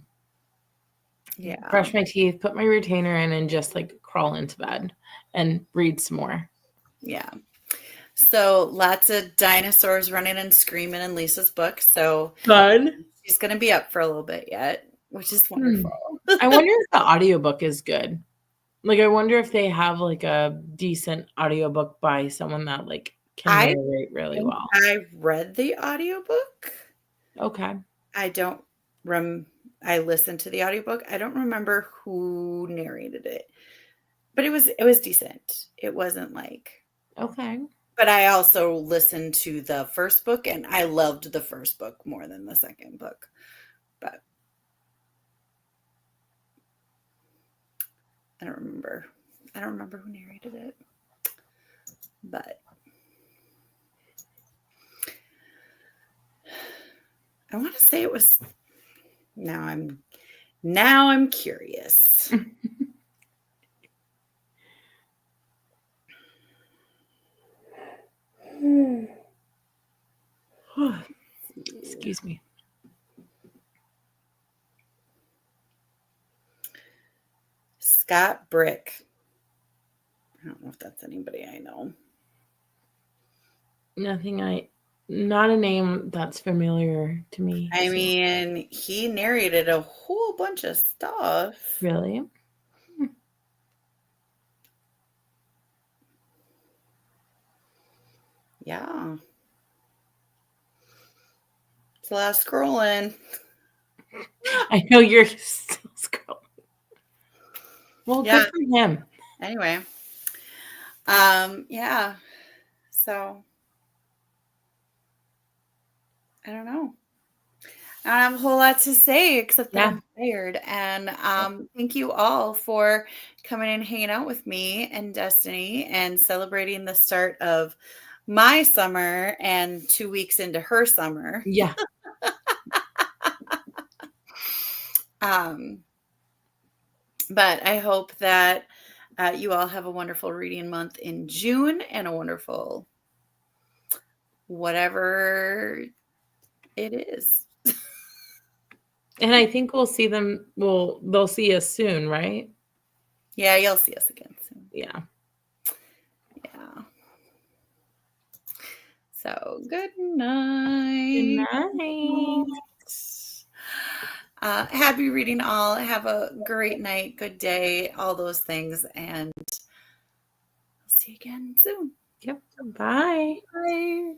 brush my teeth, put my retainer in, and just like crawl into bed and read some more. Yeah. So lots of dinosaurs running and screaming in Lisa's book. So fun. She's going to be up for a little bit yet, which is wonderful. I wonder if the audiobook is good. Like, I wonder if they have like a decent audiobook by someone that like can narrate really well. I read the audiobook. Okay. I listened to the audiobook. I don't remember who narrated it, but it was decent. It wasn't like, okay. But I also listened to the first book, and I loved the first book more than the second book. But I don't remember who narrated it. But I want to say it was. Now I'm curious. Excuse me. Scott Brick. I don't know if that's anybody I know. Not a name that's familiar to me. I mean, he narrated a whole bunch of stuff. Really? Yeah. It's a lot of scrolling. I know you're still scrolling. Well, good for him. Anyway. Yeah. So I don't know. I don't have a whole lot to say except that Yeah. I'm tired. And thank you all for coming and hanging out with me and Destiny and celebrating the start of my summer and 2 weeks into her summer. Yeah. But I hope that you all have a wonderful reading month in June and a wonderful whatever it is. And I think we'll see them. Well, they'll see us soon, right? Yeah, you'll see us again soon. Yeah. Yeah. So good night. Good night. Happy reading all. Have a great night, good day, all those things. And I'll see you again soon. Yep. Bye. Bye.